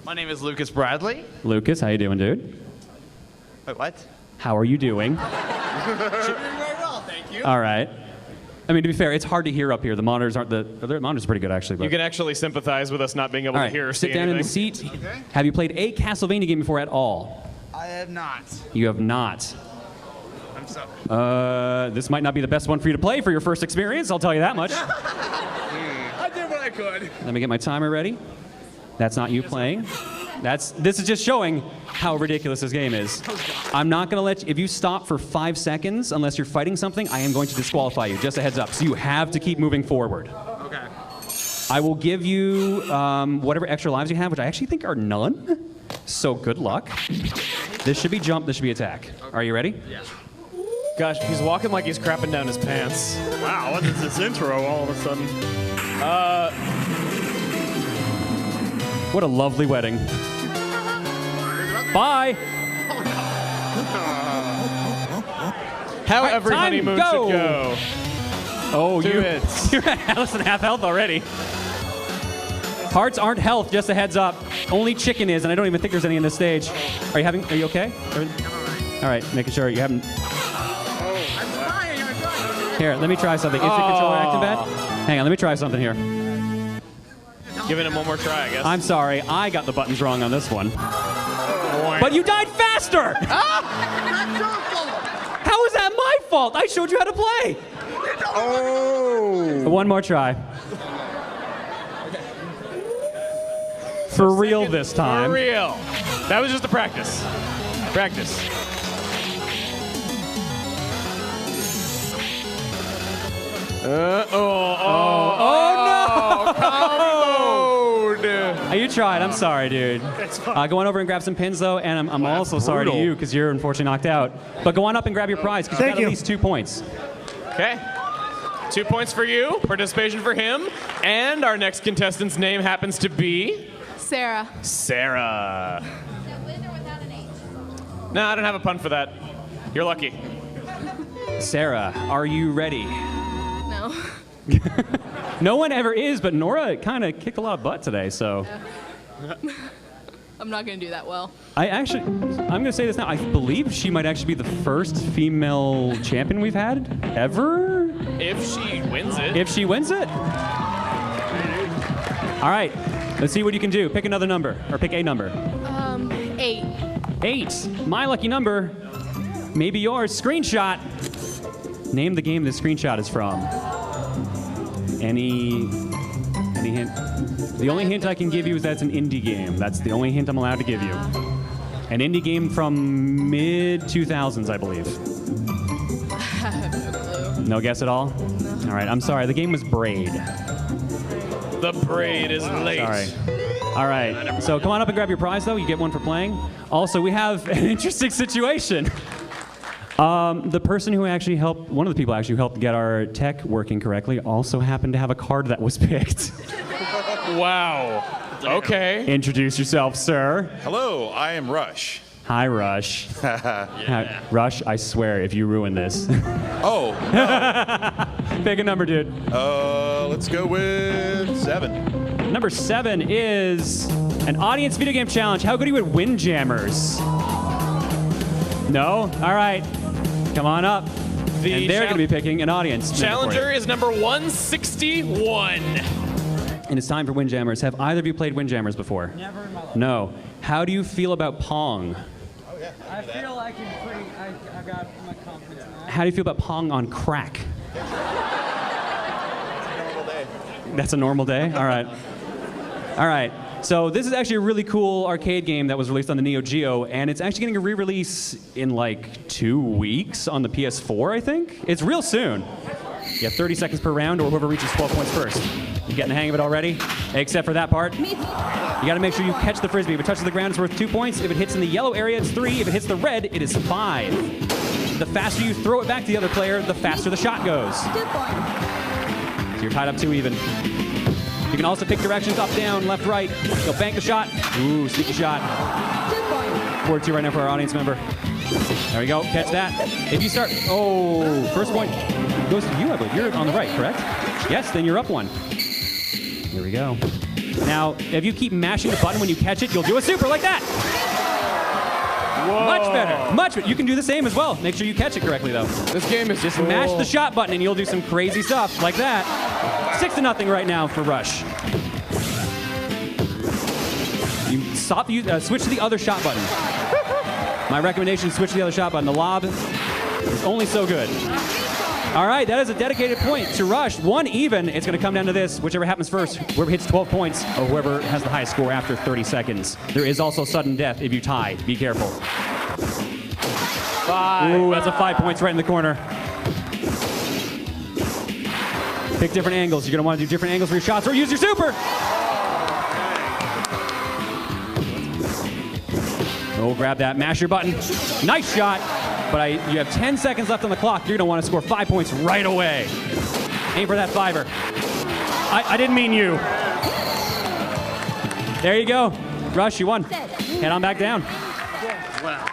My name is Lucas Bradley. Lucas, how you doing, dude? Wait, what? How are you doing? Doing very well, thank you. All right. I mean, to be fair, it's hard to hear up here. The monitors aren't the monitors are pretty good, actually. But. You can actually sympathize with us not being able All to right, hear or see sit down in the seat. Okay. Have you played a Castlevania game before at all? I have not. You have not. I'm sorry. This might not be the best one for you to play for your first experience, I'll tell you that much. I did what I could. Let me get my timer ready. That's not you playing. This is just showing how ridiculous this game is. I'm not going to let you, if you stop for 5 seconds, unless you're fighting something, I am going to disqualify you, just a heads up. So you have to keep moving forward. Okay. I will give you whatever extra lives you have, which I actually think are none. So good luck. This should be jump, this should be attack. Are you ready? Yeah. Gosh, he's walking like he's crapping down his pants. Wow, what is this intro all of a sudden? What a lovely wedding. Bye. How Right, every time, honeymoon go. should go. Oh, Do it. You're at less than half health already. Hearts aren't health, just a heads up. Only chicken is, and I don't even think there's any in this stage. Are you okay? All right, making sure you haven't. Here, let me try something. Is the controller acting bad? Hang on, let me try something here. Giving him one more try, I guess. I'm sorry, I got the buttons wrong on this one. But you died faster! How is that my fault? I showed you how to play. Oh! One more try. For real this time. For real. That was just a practice. Practice. Oh no! Mode. You tried. I'm sorry, dude. Go on over and grab some pins, though, and I'm also sorry to you because you're unfortunately knocked out. But go on up and grab your prize because you got at least 2 points. Okay. 2 points for you, participation for him, and our next contestant's name happens to be... Sarah. Sarah. No, I don't have a pun for that. You're lucky. Sarah, are you ready? No. No one ever is, but Nora kind of kicked a lot of butt today, so... I'm not going to do that well. I'm going to say this now. I believe she might actually be the first female champion we've had ever. If she wins it. If she wins it. All right. Let's see what you can do. Pick another number, or pick a number. 8. 8. My lucky number. Maybe yours. Screenshot. Name the game this screenshot is from. Any hint? The only hint I can give you is that it's an indie game. That's the only hint I'm allowed to give you. An indie game from mid-2000s, I believe. I have no clue. No guess at all? No. All right, I'm sorry. The game was Braid. The braid is late. Sorry. All right. So come on up and grab your prize, though. You get one for playing. Also, we have an interesting situation. The person who actually helped, one of the people actually who helped get our tech working correctly, also happened to have a card that was picked. Wow. Okay. Introduce yourself, sir. Hello, I am Rush. Hi, Rush. Rush, I swear, if you ruin this. Oh, no. Pick a number, dude. Let's go with 7. Number 7 is an audience video game challenge. How good are you at Windjammers? No? All right. Come on up. And they're going to be picking an audience. Challenger is number 161. And it's time for Windjammers. Have either of you played Windjammers before? Never in my life. No. How do you feel about Pong? I feel like I got my confidence now. How do you feel about Pong on crack? That's a normal day? All right. All right. So this is actually a really cool arcade game that was released on the Neo Geo, and it's actually getting a re-release in like 2 weeks on the PS4, I think. It's real soon. You have 30 seconds per round, or whoever reaches 12 points first. You getting the hang of it already? Except for that part. You got to make sure you catch the frisbee. If it touches the ground, it's worth 2 points. If it hits in the yellow area, it's 3. If it hits the red, it is 5. The faster you throw it back to the other player, the faster the shot goes. So you're tied up 2 even. You can also pick directions, up, down, left, right. Go bank the shot. Ooh, sneaky shot. 4-2 right now for our audience member. There we go, catch that. If you start, oh, first point goes to you, I believe. You're on the right, correct? Yes, then you're up 1. Here we go. Now, if you keep mashing the button when you catch it, you'll do a super like that. Whoa. Much better, much better. You can do the same as well. Make sure you catch it correctly, though. This game is just cool. Mash the shot button and you'll do some crazy stuff like that. 6-0 right now for Rush. You switch to the other shot button. My recommendation is switch to the other shot button. The lob is only so good. All right, that is a dedicated point to Rush. 1 even. It's going to come down to this. Whichever happens first, whoever hits 12 points, or whoever has the highest score after 30 seconds. There is also sudden death if you tie. Be careful. 5. Ooh, that's a 5 points right in the corner. Pick different angles. You're going to want to do different angles for your shots, or use your super. Oh, grab that. Mash your button. Nice shot. But you have 10 seconds left on the clock. You're going to want to score 5 points right away. Aim for that 5er. I didn't mean you. There you go. Rush, you won. Head on back down. Wow.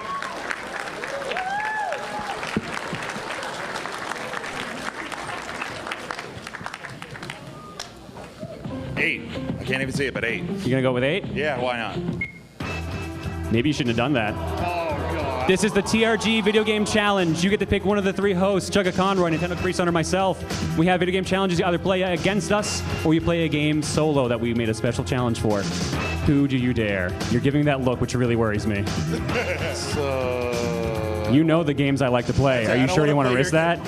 Eight. I can't even see it, but 8. You going to go with 8? Yeah, why not? Maybe you shouldn't have done that. Oh, God. This is the TRG Video Game Challenge. You get to pick one of the 3 hosts, ProtonConroy, Nintendo Capri Sun, or myself. We have video game challenges. You either play against us, or you play a game solo that we made a special challenge for. Who do you dare? You're giving that look, which really worries me. So... You know the games I like to play. Are you sure you want to risk that?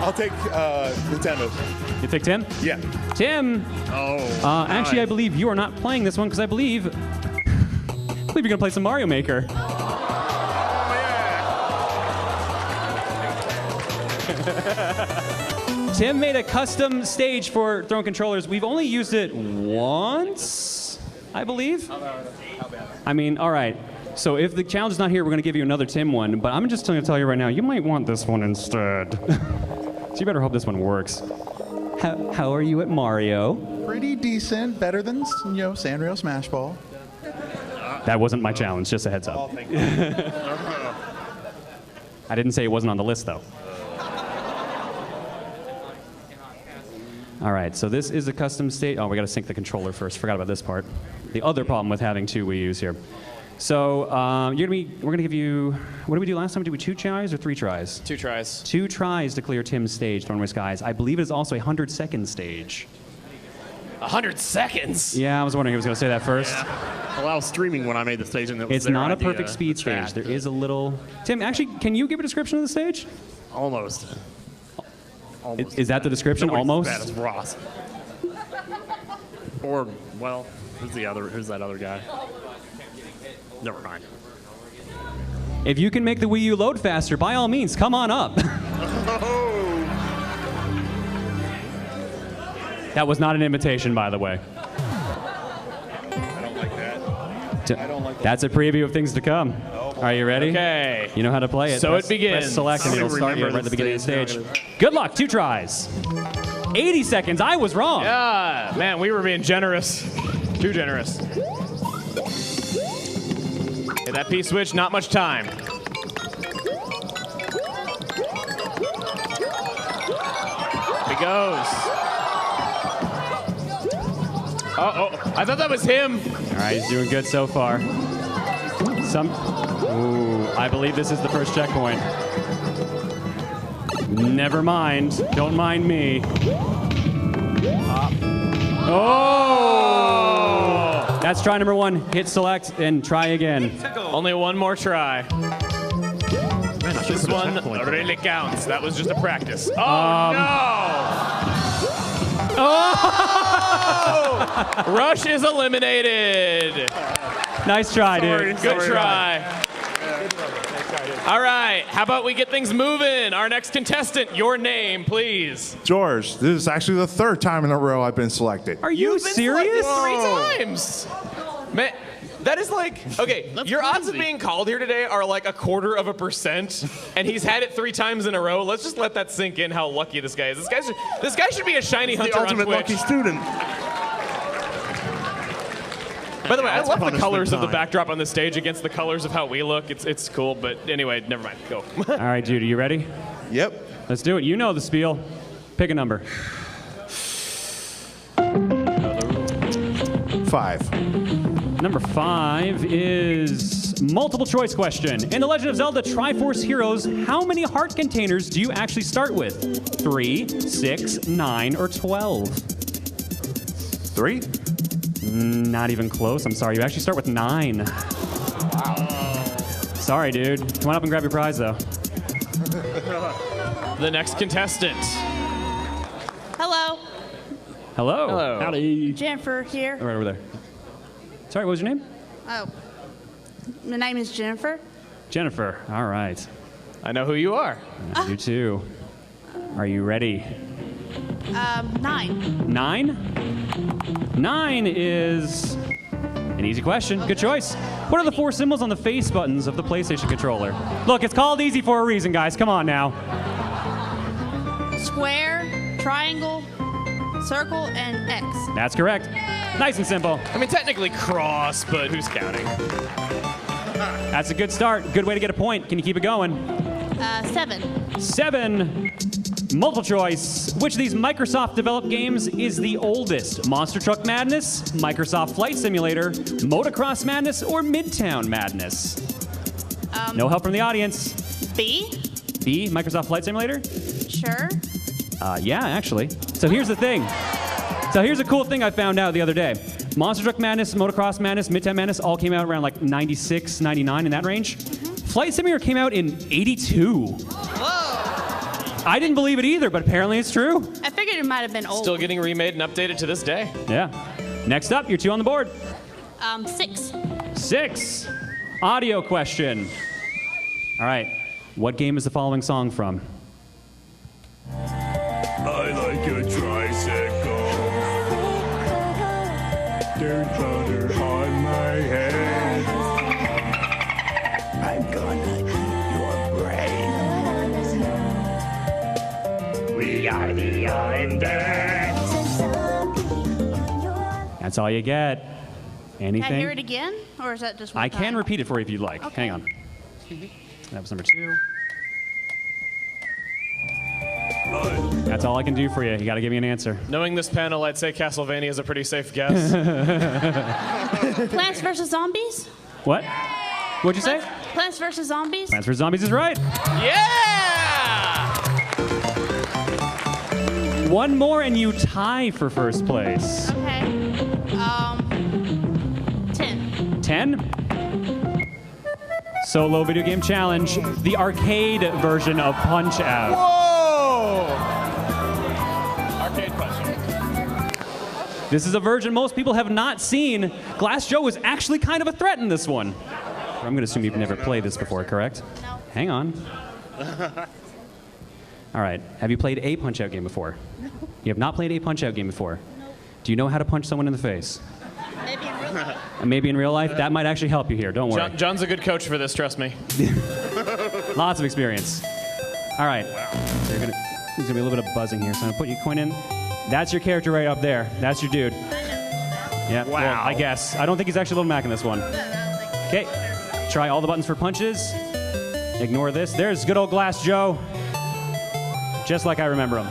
I'll take Nintendo. You take Tim? Yeah. Tim! Oh. Actually, I believe you are not playing this one, because I believe you're going to play some Mario Maker. Tim made a custom stage for throwing controllers. We've only used it once, I believe. I mean, all right. So if the challenge is not here, we're going to give you another Tim one. But I'm just going to tell you right now, you might want this one instead. So you better hope this one works. How are you at Mario? Pretty decent. Better than, Sanrio Smash Ball. That wasn't my challenge, just a heads up. I didn't say it wasn't on the list, though. All right, so this is a custom state. Oh, we got to sync the controller first. Forgot about this part. The other problem with having 2 Wii U's here. So we're gonna give you. What did we do last time? Did we 2 tries or 3 tries? 2 tries. 2 tries to clear Tim's stage, Runaway Guys. I believe it is also a 100-second stage. 100 seconds? Yeah, I was wondering who was going to say that first. Yeah. Well, I was streaming when I made the stage, and it was It's their not a idea perfect speed to stage. track. There is a little. Tim, actually, can you give a description of the stage? Almost. Is that the description? Nobody's Almost. as bad as Ross. Or, well, who's that other guy? Never mind. If you can make the Wii U load faster, by all means, come on up. That was not an imitation, by the way. I don't like that. I don't like that. That's a preview of things to come. Are you ready? Okay. You know how to play it. So Press- it begins. Press select and I don't it'll start you remember right at the beginning of the this stage. stage. Good luck. 2 tries. 80 seconds. I was wrong. Yeah, man, we were being generous. Too generous. Hit that P switch, not much time. He goes. Uh-oh, I thought that was him. All right, he's doing good so far. Ooh, I believe this is the first checkpoint. Never mind. Don't mind me. Oh! That's try number 1. Hit select and try again. Only one more try. This one really counts. That was just a practice. Oh, no! Oh! Rush is eliminated. Nice try, dude. Good try. All right, how about we get things moving? Our next contestant, your name, please. George, this is actually the 3rd time in a row I've been selected. Are you serious? 3 times. Man, that is like, okay, your odds of being called here today are like 0.25%, and he's had it 3 times in a row. Let's just let that sink in how lucky this guy is. This guy should be a shiny hunter The ultimate on Twitch. lucky student. By the way, I That's love the punishment colors of the time. backdrop on the stage against the colors of how we look. It's cool, but anyway, never mind. Go. All right, Judy, you ready? Yep. Let's do it. You know the spiel. Pick a number. 5. Number 5 is multiple choice question. In The Legend of Zelda Triforce Heroes, how many heart containers do you actually start with? 3, 6, 9, or 12? 3? Not even close. I'm sorry. You actually start with 9. Sorry, dude. Come on up and grab your prize, though. The next contestant. Hello. Hello. Hello. Howdy. Jennifer here. Right over there. Sorry, what was your name? Oh. My name is Jennifer. Jennifer. All right. I know who you are. You too. Are you ready? 9. 9? 9 is an easy question. Good choice. What are the 4 symbols on the face buttons of the PlayStation controller? Look, it's called easy for a reason, guys. Come on now. Square, triangle, circle, and X. That's correct. Nice and simple. I mean, technically cross, but who's counting? That's a good start. Good way to get a point. Can you keep it going? 7. 7. Multiple choice. Which of these Microsoft-developed games is the oldest? Monster Truck Madness, Microsoft Flight Simulator, Motocross Madness, or Midtown Madness? No help from the audience. B. B, Microsoft Flight Simulator? Sure. Yeah, actually. So here's the thing. So here's a cool thing I found out the other day. Monster Truck Madness, Motocross Madness, Midtown Madness all came out around like 96, 99, in that range. Flight Simulator came out in 82. Whoa. I didn't believe it either, but apparently it's true. I figured it might have been old. Still getting remade and updated to this day. Yeah. Next up, you're 2 on the board. 6. 6. Audio question. All right. What game is the following song from? I like a tricycle. Dirt butter on my head. I'm gonna eat your brain. We are the undead. That's all you get. Anything? Can I hear it again? Or is that just one I can time? repeat it for you if you'd like. Okay. Hang on. That was number 2. That's all I can do for you. You got to give me an answer. Knowing this panel, I'd say Castlevania is a pretty safe guess. Plants vs. Zombies? What? What'd you say? Plants vs. Zombies? Plants vs. Zombies is right. Yeah! 1 more and you tie for first place. Okay. 10. 10. Solo video game challenge, the arcade version of Punch Out. Whoa! Arcade question. This is a version most people have not seen. Glass Joe was actually kind of a threat in this one. I'm going to assume you've never played this before, correct? No. Hang on. All right. Have you played a Punch Out game before? No. You have not played a Punch-Out game before. Nope. Do you know how to punch someone in the face? Maybe in real life. Maybe in real life? That might actually help you here. Don't worry. John's a good coach for this, trust me. Lots of experience. All right. So there's going to be a little bit of buzzing here. So I'm going to put your coin in. That's your character right up there. That's your dude. Yeah, Wow. well, I guess. I don't think he's actually Little Mac in this one. Okay. Try all the buttons for punches. Ignore this. There's good old Glass Joe. Just like I remember him.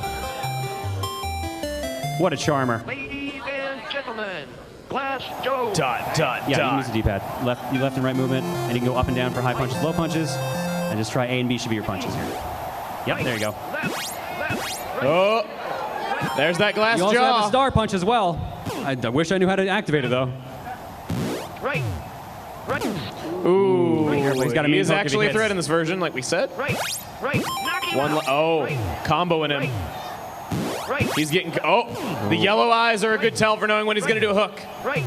What a charmer. Ladies and gentlemen, Glass Joe. Dot, dot, Yeah, you can dot. use the D-pad. Left and right movement, and you can go up and down for high punches, low punches, and just try A and B should be your punches here. Yep, there you go. Oh, there's that glass You also jaw. have a star punch as well. I wish I knew how to activate it though. Right. Right. Ooh, He's got a he mean is hook if he actually a hits. threat in this version, like we said. Right. Right. Knock him One, out. comboing him. Right. He's getting, the yellow eyes are a good tell for knowing when he's going to do a hook. Right.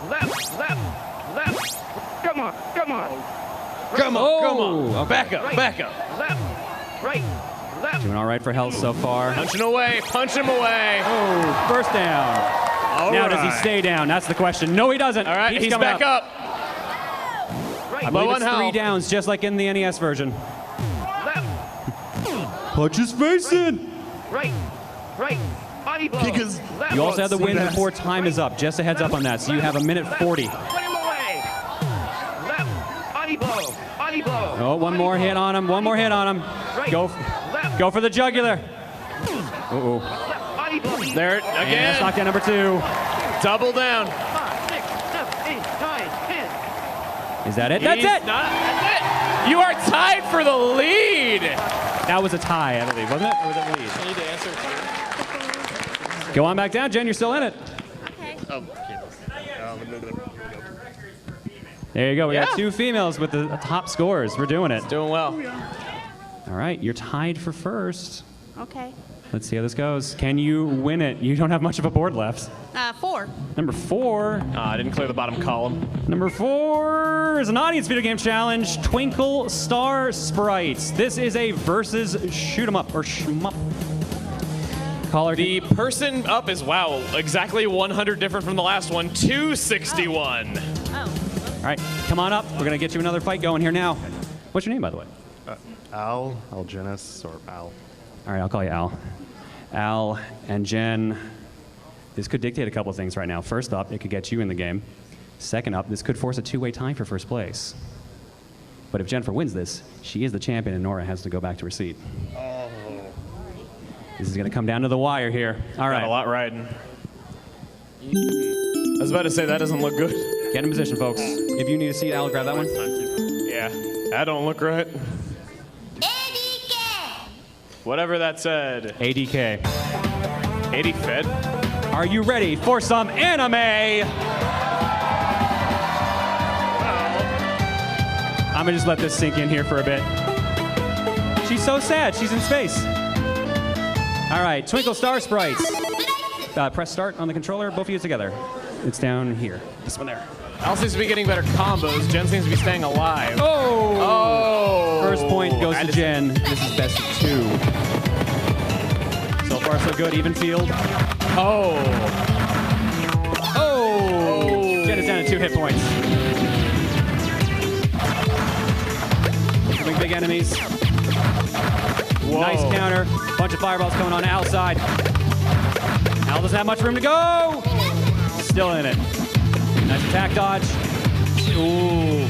Left. Left. Left. Come on. Come on. Come on, come Oh, on. okay. Back up, back up. Left. Right. Left. Doing all right for health so far. Punching away, punch him away. Oh, first down. All now right. does he stay down? That's the question. No, he doesn't. All right, Keeps he's coming back up. I Low believe on it's 3 health. downs, just like in the NES version. Left. Punch his face in. Right. Right. Body blow. Because Left. you also have the win before time is up. Just a heads up on that. So you have a minute 40. Put him away. Left. Body blow. Body blow. Oh, one more hit on him. One more hit on him. Go for the jugular. Uh-oh. Body blow. There, And again. that's knockdown number 2. Double down. 5, 6, 7, 8, 9, 10. Is that it? That's it. That's it. You are tied for the lead. That was a tie, I believe, wasn't it? Or was it the lead? I need to answer too. Go on back down, Jen. You're still in it. Oh, There you go. We Yeah. got 2 females with the top scores. We're doing it. Doing well. All right, you're tied for first. Okay. Let's see how this goes. Can you win it? You don't have much of a board left. 4. Number 4. I didn't clear the bottom column. Number 4 is an audience video game challenge, Twinkle Star Sprites. This is a versus shoot 'em up or shmup. Caller. The person up is, wow, exactly 100 different from the last one, 261. Oh. All right, come on up. We're gonna get you another fight going here now. What's your name, by the way? Al, Algenis, or Al. All right, I'll call you Al. Al and Jen, this could dictate a couple of things right now. First up, it could get you in the game. Second up, this could force a 2-way tie for first place. But if Jennifer wins this, she is the champion and Nora has to go back to her seat. This is going to come down to the wire here. All right. Got a lot riding. I was about to say, that doesn't look good. Get in position, folks. If you need a seat, Al, grab that one. Yeah, that don't look right. Whatever that said. ADK. 80 fed. Are you ready for some anime? I'm gonna just let this sink in here for a bit. She's so sad. She's in space. All right, Twinkle Star Sprites. Press start on the controller. Both of you together. It's down here. This one there. Al seems to be getting better combos. Jen seems to be staying alive. Oh! First point goes to Jen. This is best of 2. So far, so good. Even field. Oh! Jen is down to 2 hit points. Big enemies. Whoa. Nice counter. Bunch of fireballs coming on Al's side. Al doesn't have much room to go. Still in it. Nice attack dodge. Ooh.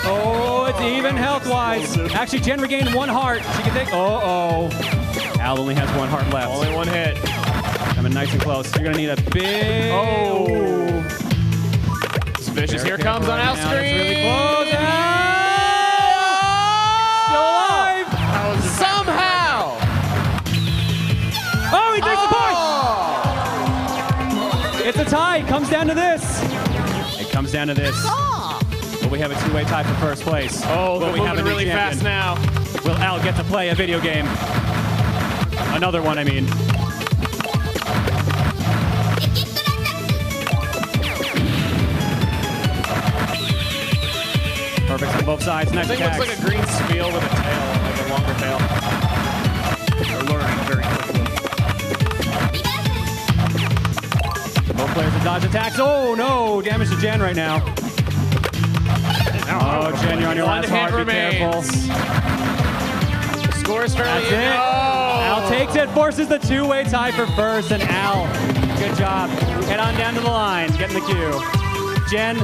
Oh, it's even health-wise. Actually, Jen regained 1 heart. She can take. Oh. Al only has 1 heart left. Only 1 hit. Coming nice and close. You're gonna need a big. Oh. Vicious here comes on Al's screen. It's really close. Still alive. Somehow. Oh, he takes the point. It's a tie. It comes down to this. It comes down to this. But we have a 2-way tie for first place. Oh, but they're we have a moving new really champion. fast now. Will Al get to play a video game? Another one, I mean. Perfect on both sides. Nice This thing attacks. looks like a green spiel with a tail, like a longer tail. They're learning very quickly. Both players have dodged attacks. Oh no! Damage to Jen right now. Oh, Jen, you're on your last heart. Be careful. Score is fairly That's it. Al takes it, forces the two-way tie for first, and Al, good job. Head on down to the line, get in the queue. Jen,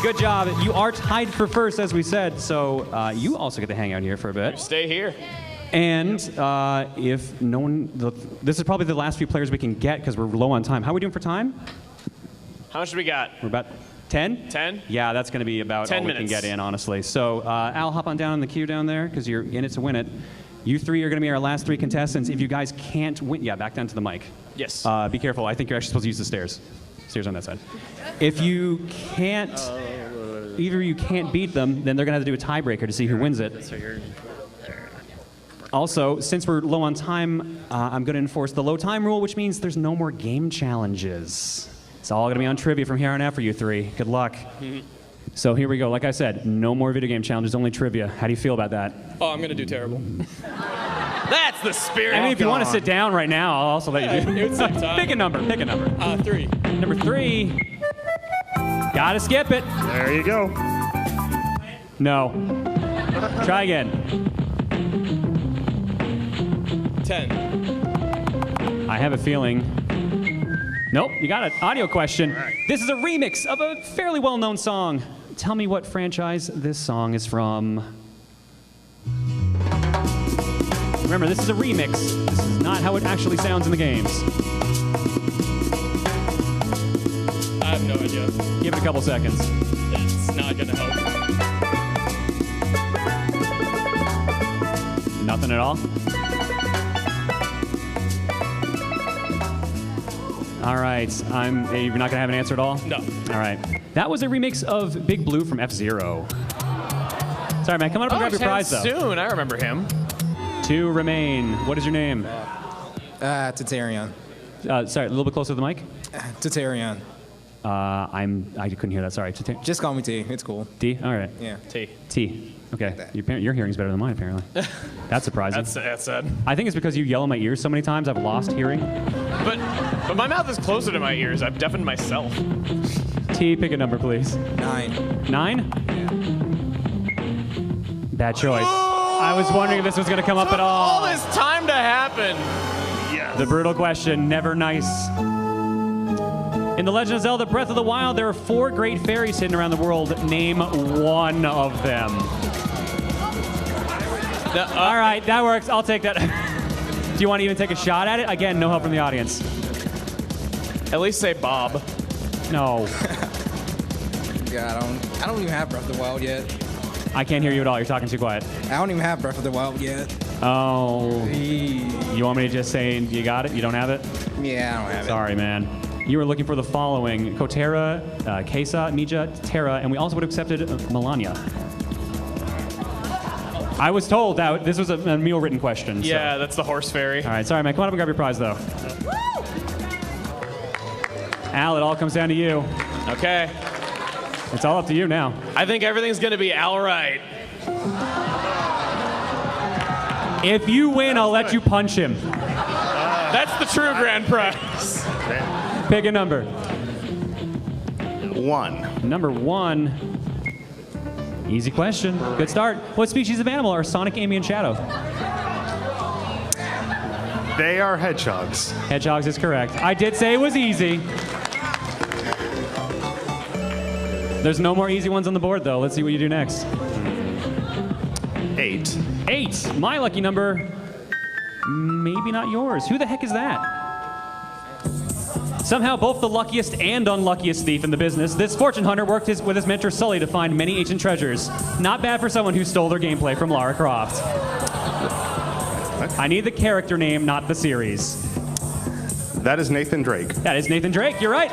good job. You are tied for first, as we said, so you also get to hang out here for a bit. Stay here. And if no one, this is probably the last few players we can get because we're low on time. How are we doing for time? How much do we got? We're about 10? 10? Yeah, that's going to be about 10 all we minutes. can get in, honestly. So, Al, hop on down in the queue down there because you're in it to win it. You three are going to be our last three contestants. If you guys can't win, yeah, back down to the mic. Yes. Be careful. I think you're actually supposed to use the stairs. Stairs on that side. If you can't, either you can't beat them, then they're going to have to do a tiebreaker to see who wins it. Also, since we're low on time, I'm going to enforce the low time rule, which means there's no more game challenges. It's all going to be on trivia from here on out for you three. Good luck. So here we go. Like I said, no more video game challenges, only trivia. How do you feel about that? Oh, I'm going to do terrible. That's the spirit. I mean, if you want to sit down right now, I'll also let you do It would save time. Pick a number. Pick a number. 3. Number 3. Gotta skip it. There you go. No. Try again. 10. I have a feeling. Nope, you got an audio question. This is a remix of a fairly well-known song. Tell me what franchise this song is from. Remember, this is a remix. This is not how it actually sounds in the games. I have no idea. Give it a couple seconds. It's not going to help. Nothing at all? All right, you're not gonna have an answer at all? No. All right. That was a remix of Big Blue from F-Zero. Sorry, man, come on up and grab your prize, though. Soon, I remember him. 2 remain. What is your name? Tatarian. Sorry, a little bit closer to the mic. Tatarian. I couldn't hear that, sorry. Just call me T, it's cool. D? All right. Yeah. T. Okay. Your hearing's better than mine, apparently. That's surprising. That's sad. I think it's because you yell in my ears so many times, I've lost hearing. But my mouth is closer to my ears. I've deafened myself. T, pick a number, please. 9. 9? Bad choice. I was wondering if this was going to come up at all. All this time to happen. The brutal question, never nice. In The Legend of Zelda Breath of the Wild, there are 4 great fairies hidden around the world. Name one of them. All right, that works. I'll take that. Do you want to even take a shot at it? Again, no help from the audience. At least say Bob. No. Yeah, I don't even have Breath of the Wild yet. I can't hear you at all. You're talking too quiet. I don't even have Breath of the Wild yet. Oh. You want me to just say you got it? You don't have it? Yeah, I don't have it. Sorry, man. You were looking for the following: Kotera, Kesa, Mija, Terra, and we also would have accepted Melania. I was told that this was a meal written question. Yeah, so. that's the horse fairy. All right, sorry, man. Come on up and grab your prize, though. Al, it all comes down to you. Okay. It's all up to you now. I think everything's going to be all right. If you win, I'll let you punch him. That's the true grand prize. Pick a number. 1. Number 1. Easy question. Good start. What species of animal are Sonic, Amy, and Shadow? They are hedgehogs. Hedgehogs is correct. I did say it was easy. There's no more easy ones on the board, though. Let's see what you do next. 8. 8. My lucky number. Maybe not yours. Who the heck is that? Somehow both the luckiest and unluckiest thief in the business, this fortune hunter worked with his mentor Sully to find many ancient treasures. Not bad for someone who stole their gameplay from Lara Croft. I need the character name, not the series. That is Nathan Drake. That is Nathan Drake. You're right.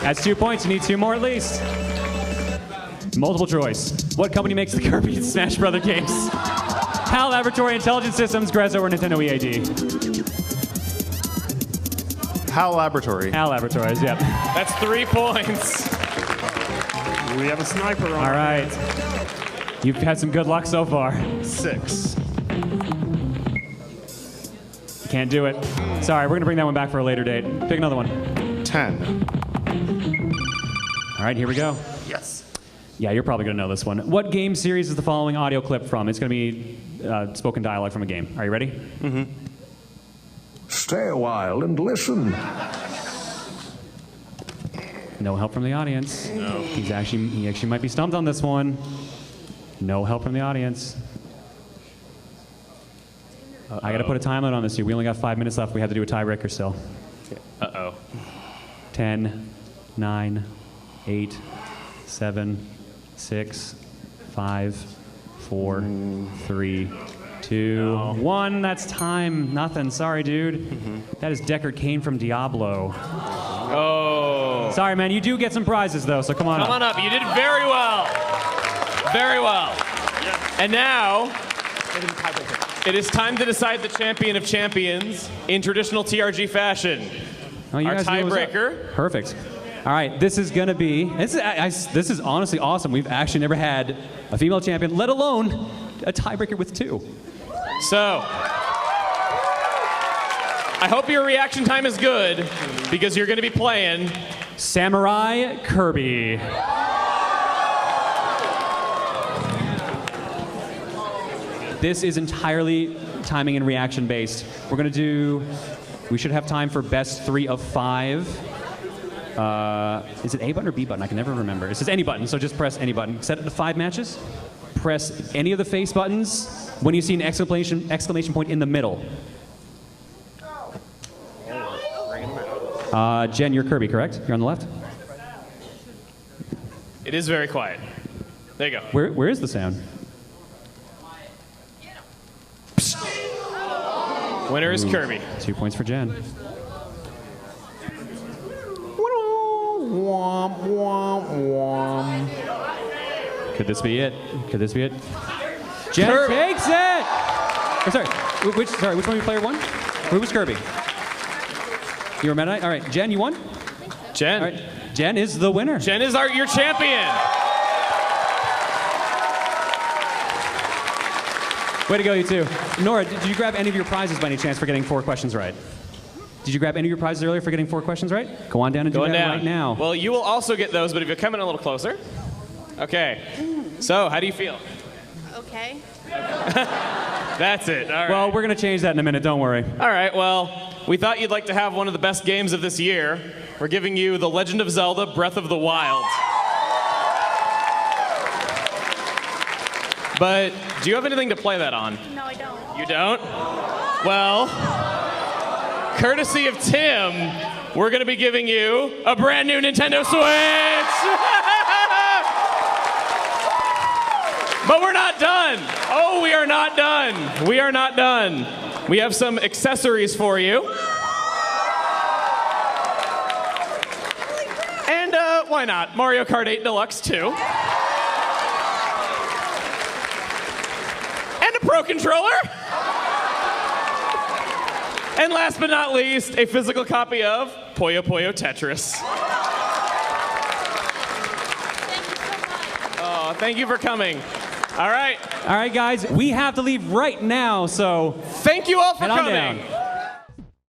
That's 2 points. You need 2 more at least. Multiple choice. What company makes the Kirby and Smash Brother games? HAL Laboratory Intelligent Systems, Grezzo, or Nintendo EAD? HAL Laboratory. HAL Laboratories, yep. That's 3 points. We have a sniper on All our right. hands. You've had some good luck so far. 6. Can't do it. Sorry, we're going to bring that one back for a later date. Pick another one. 10. All right, here we go. Yes. Yeah, you're probably going to know this one. What game series is the following audio clip from? It's going to be spoken dialogue from a game. Are you ready? Mm-hmm. Stay a while and listen. No help from the audience. No. He actually might be stumped on this one. No help from the audience. I got to put a time limit on this here. We only got 5 minutes left. We have to do a tiebreaker still. Uh-oh. 10, 9, 8, 7, 6, 5, 4, 3, 2, 1. That's time. Nothing. Sorry, dude. That is Deckard Cain from Diablo. Oh. Sorry, man. You do get some prizes, though, so come on up. Come on up. You did very well. Very well. And now, it is time to decide the champion of champions in traditional TRG fashion. Oh, you Our guys knew what was up. tiebreaker. Perfect. All right, this is going to be, this is honestly awesome. We've actually never had a female champion, let alone a tiebreaker with 2. So, I hope your reaction time is good because you're going to be playing Samurai Kirby. This is entirely timing and reaction based. We're going to do, we should have time for best 3 of 5. Is it A button or B button? I can never remember. It says any button, so just press any button. Set it to 5 matches. Press any of the face buttons when you see an exclamation point in the middle. Jen, you're Kirby, correct? You're on the left? It is very quiet. There you go. Where is the sound? Winner is Kirby. 2 points for Jen. Could this be it? Could this be it? Jen Kirby. takes it! Oh, sorry, which one of you player won? Who was Kirby? You were Meta Knight? All right, Jen, you won? Jen. All right, Jen is the winner. Jen is your champion. Way to go, you two. Nora, did you grab any of your prizes by any chance for getting 4 questions right? Did you grab any of your prizes earlier for getting 4 questions right? Go on down and do that right now. Well, you will also get those, but if you come in a little closer. Okay. So, how do you feel? Okay. That's it. All right. Well, we're going to change that in a minute. Don't worry. All right. Well, we thought you'd like to have one of the best games of this year. We're giving you The Legend of Zelda: Breath of the Wild. But do you have anything to play that on? No, I don't. You don't? Well, courtesy of Tim, we're going to be giving you a brand new Nintendo Switch! But we're not done. Oh, we are not done. We are not done. We have some accessories for you. And why not? Mario Kart 8 Deluxe 2. And a Pro Controller. And last but not least, a physical copy of Puyo Puyo Tetris. Oh, thank you for coming. All right. All right, guys, we have to leave right now, so thank you all for head on coming. down.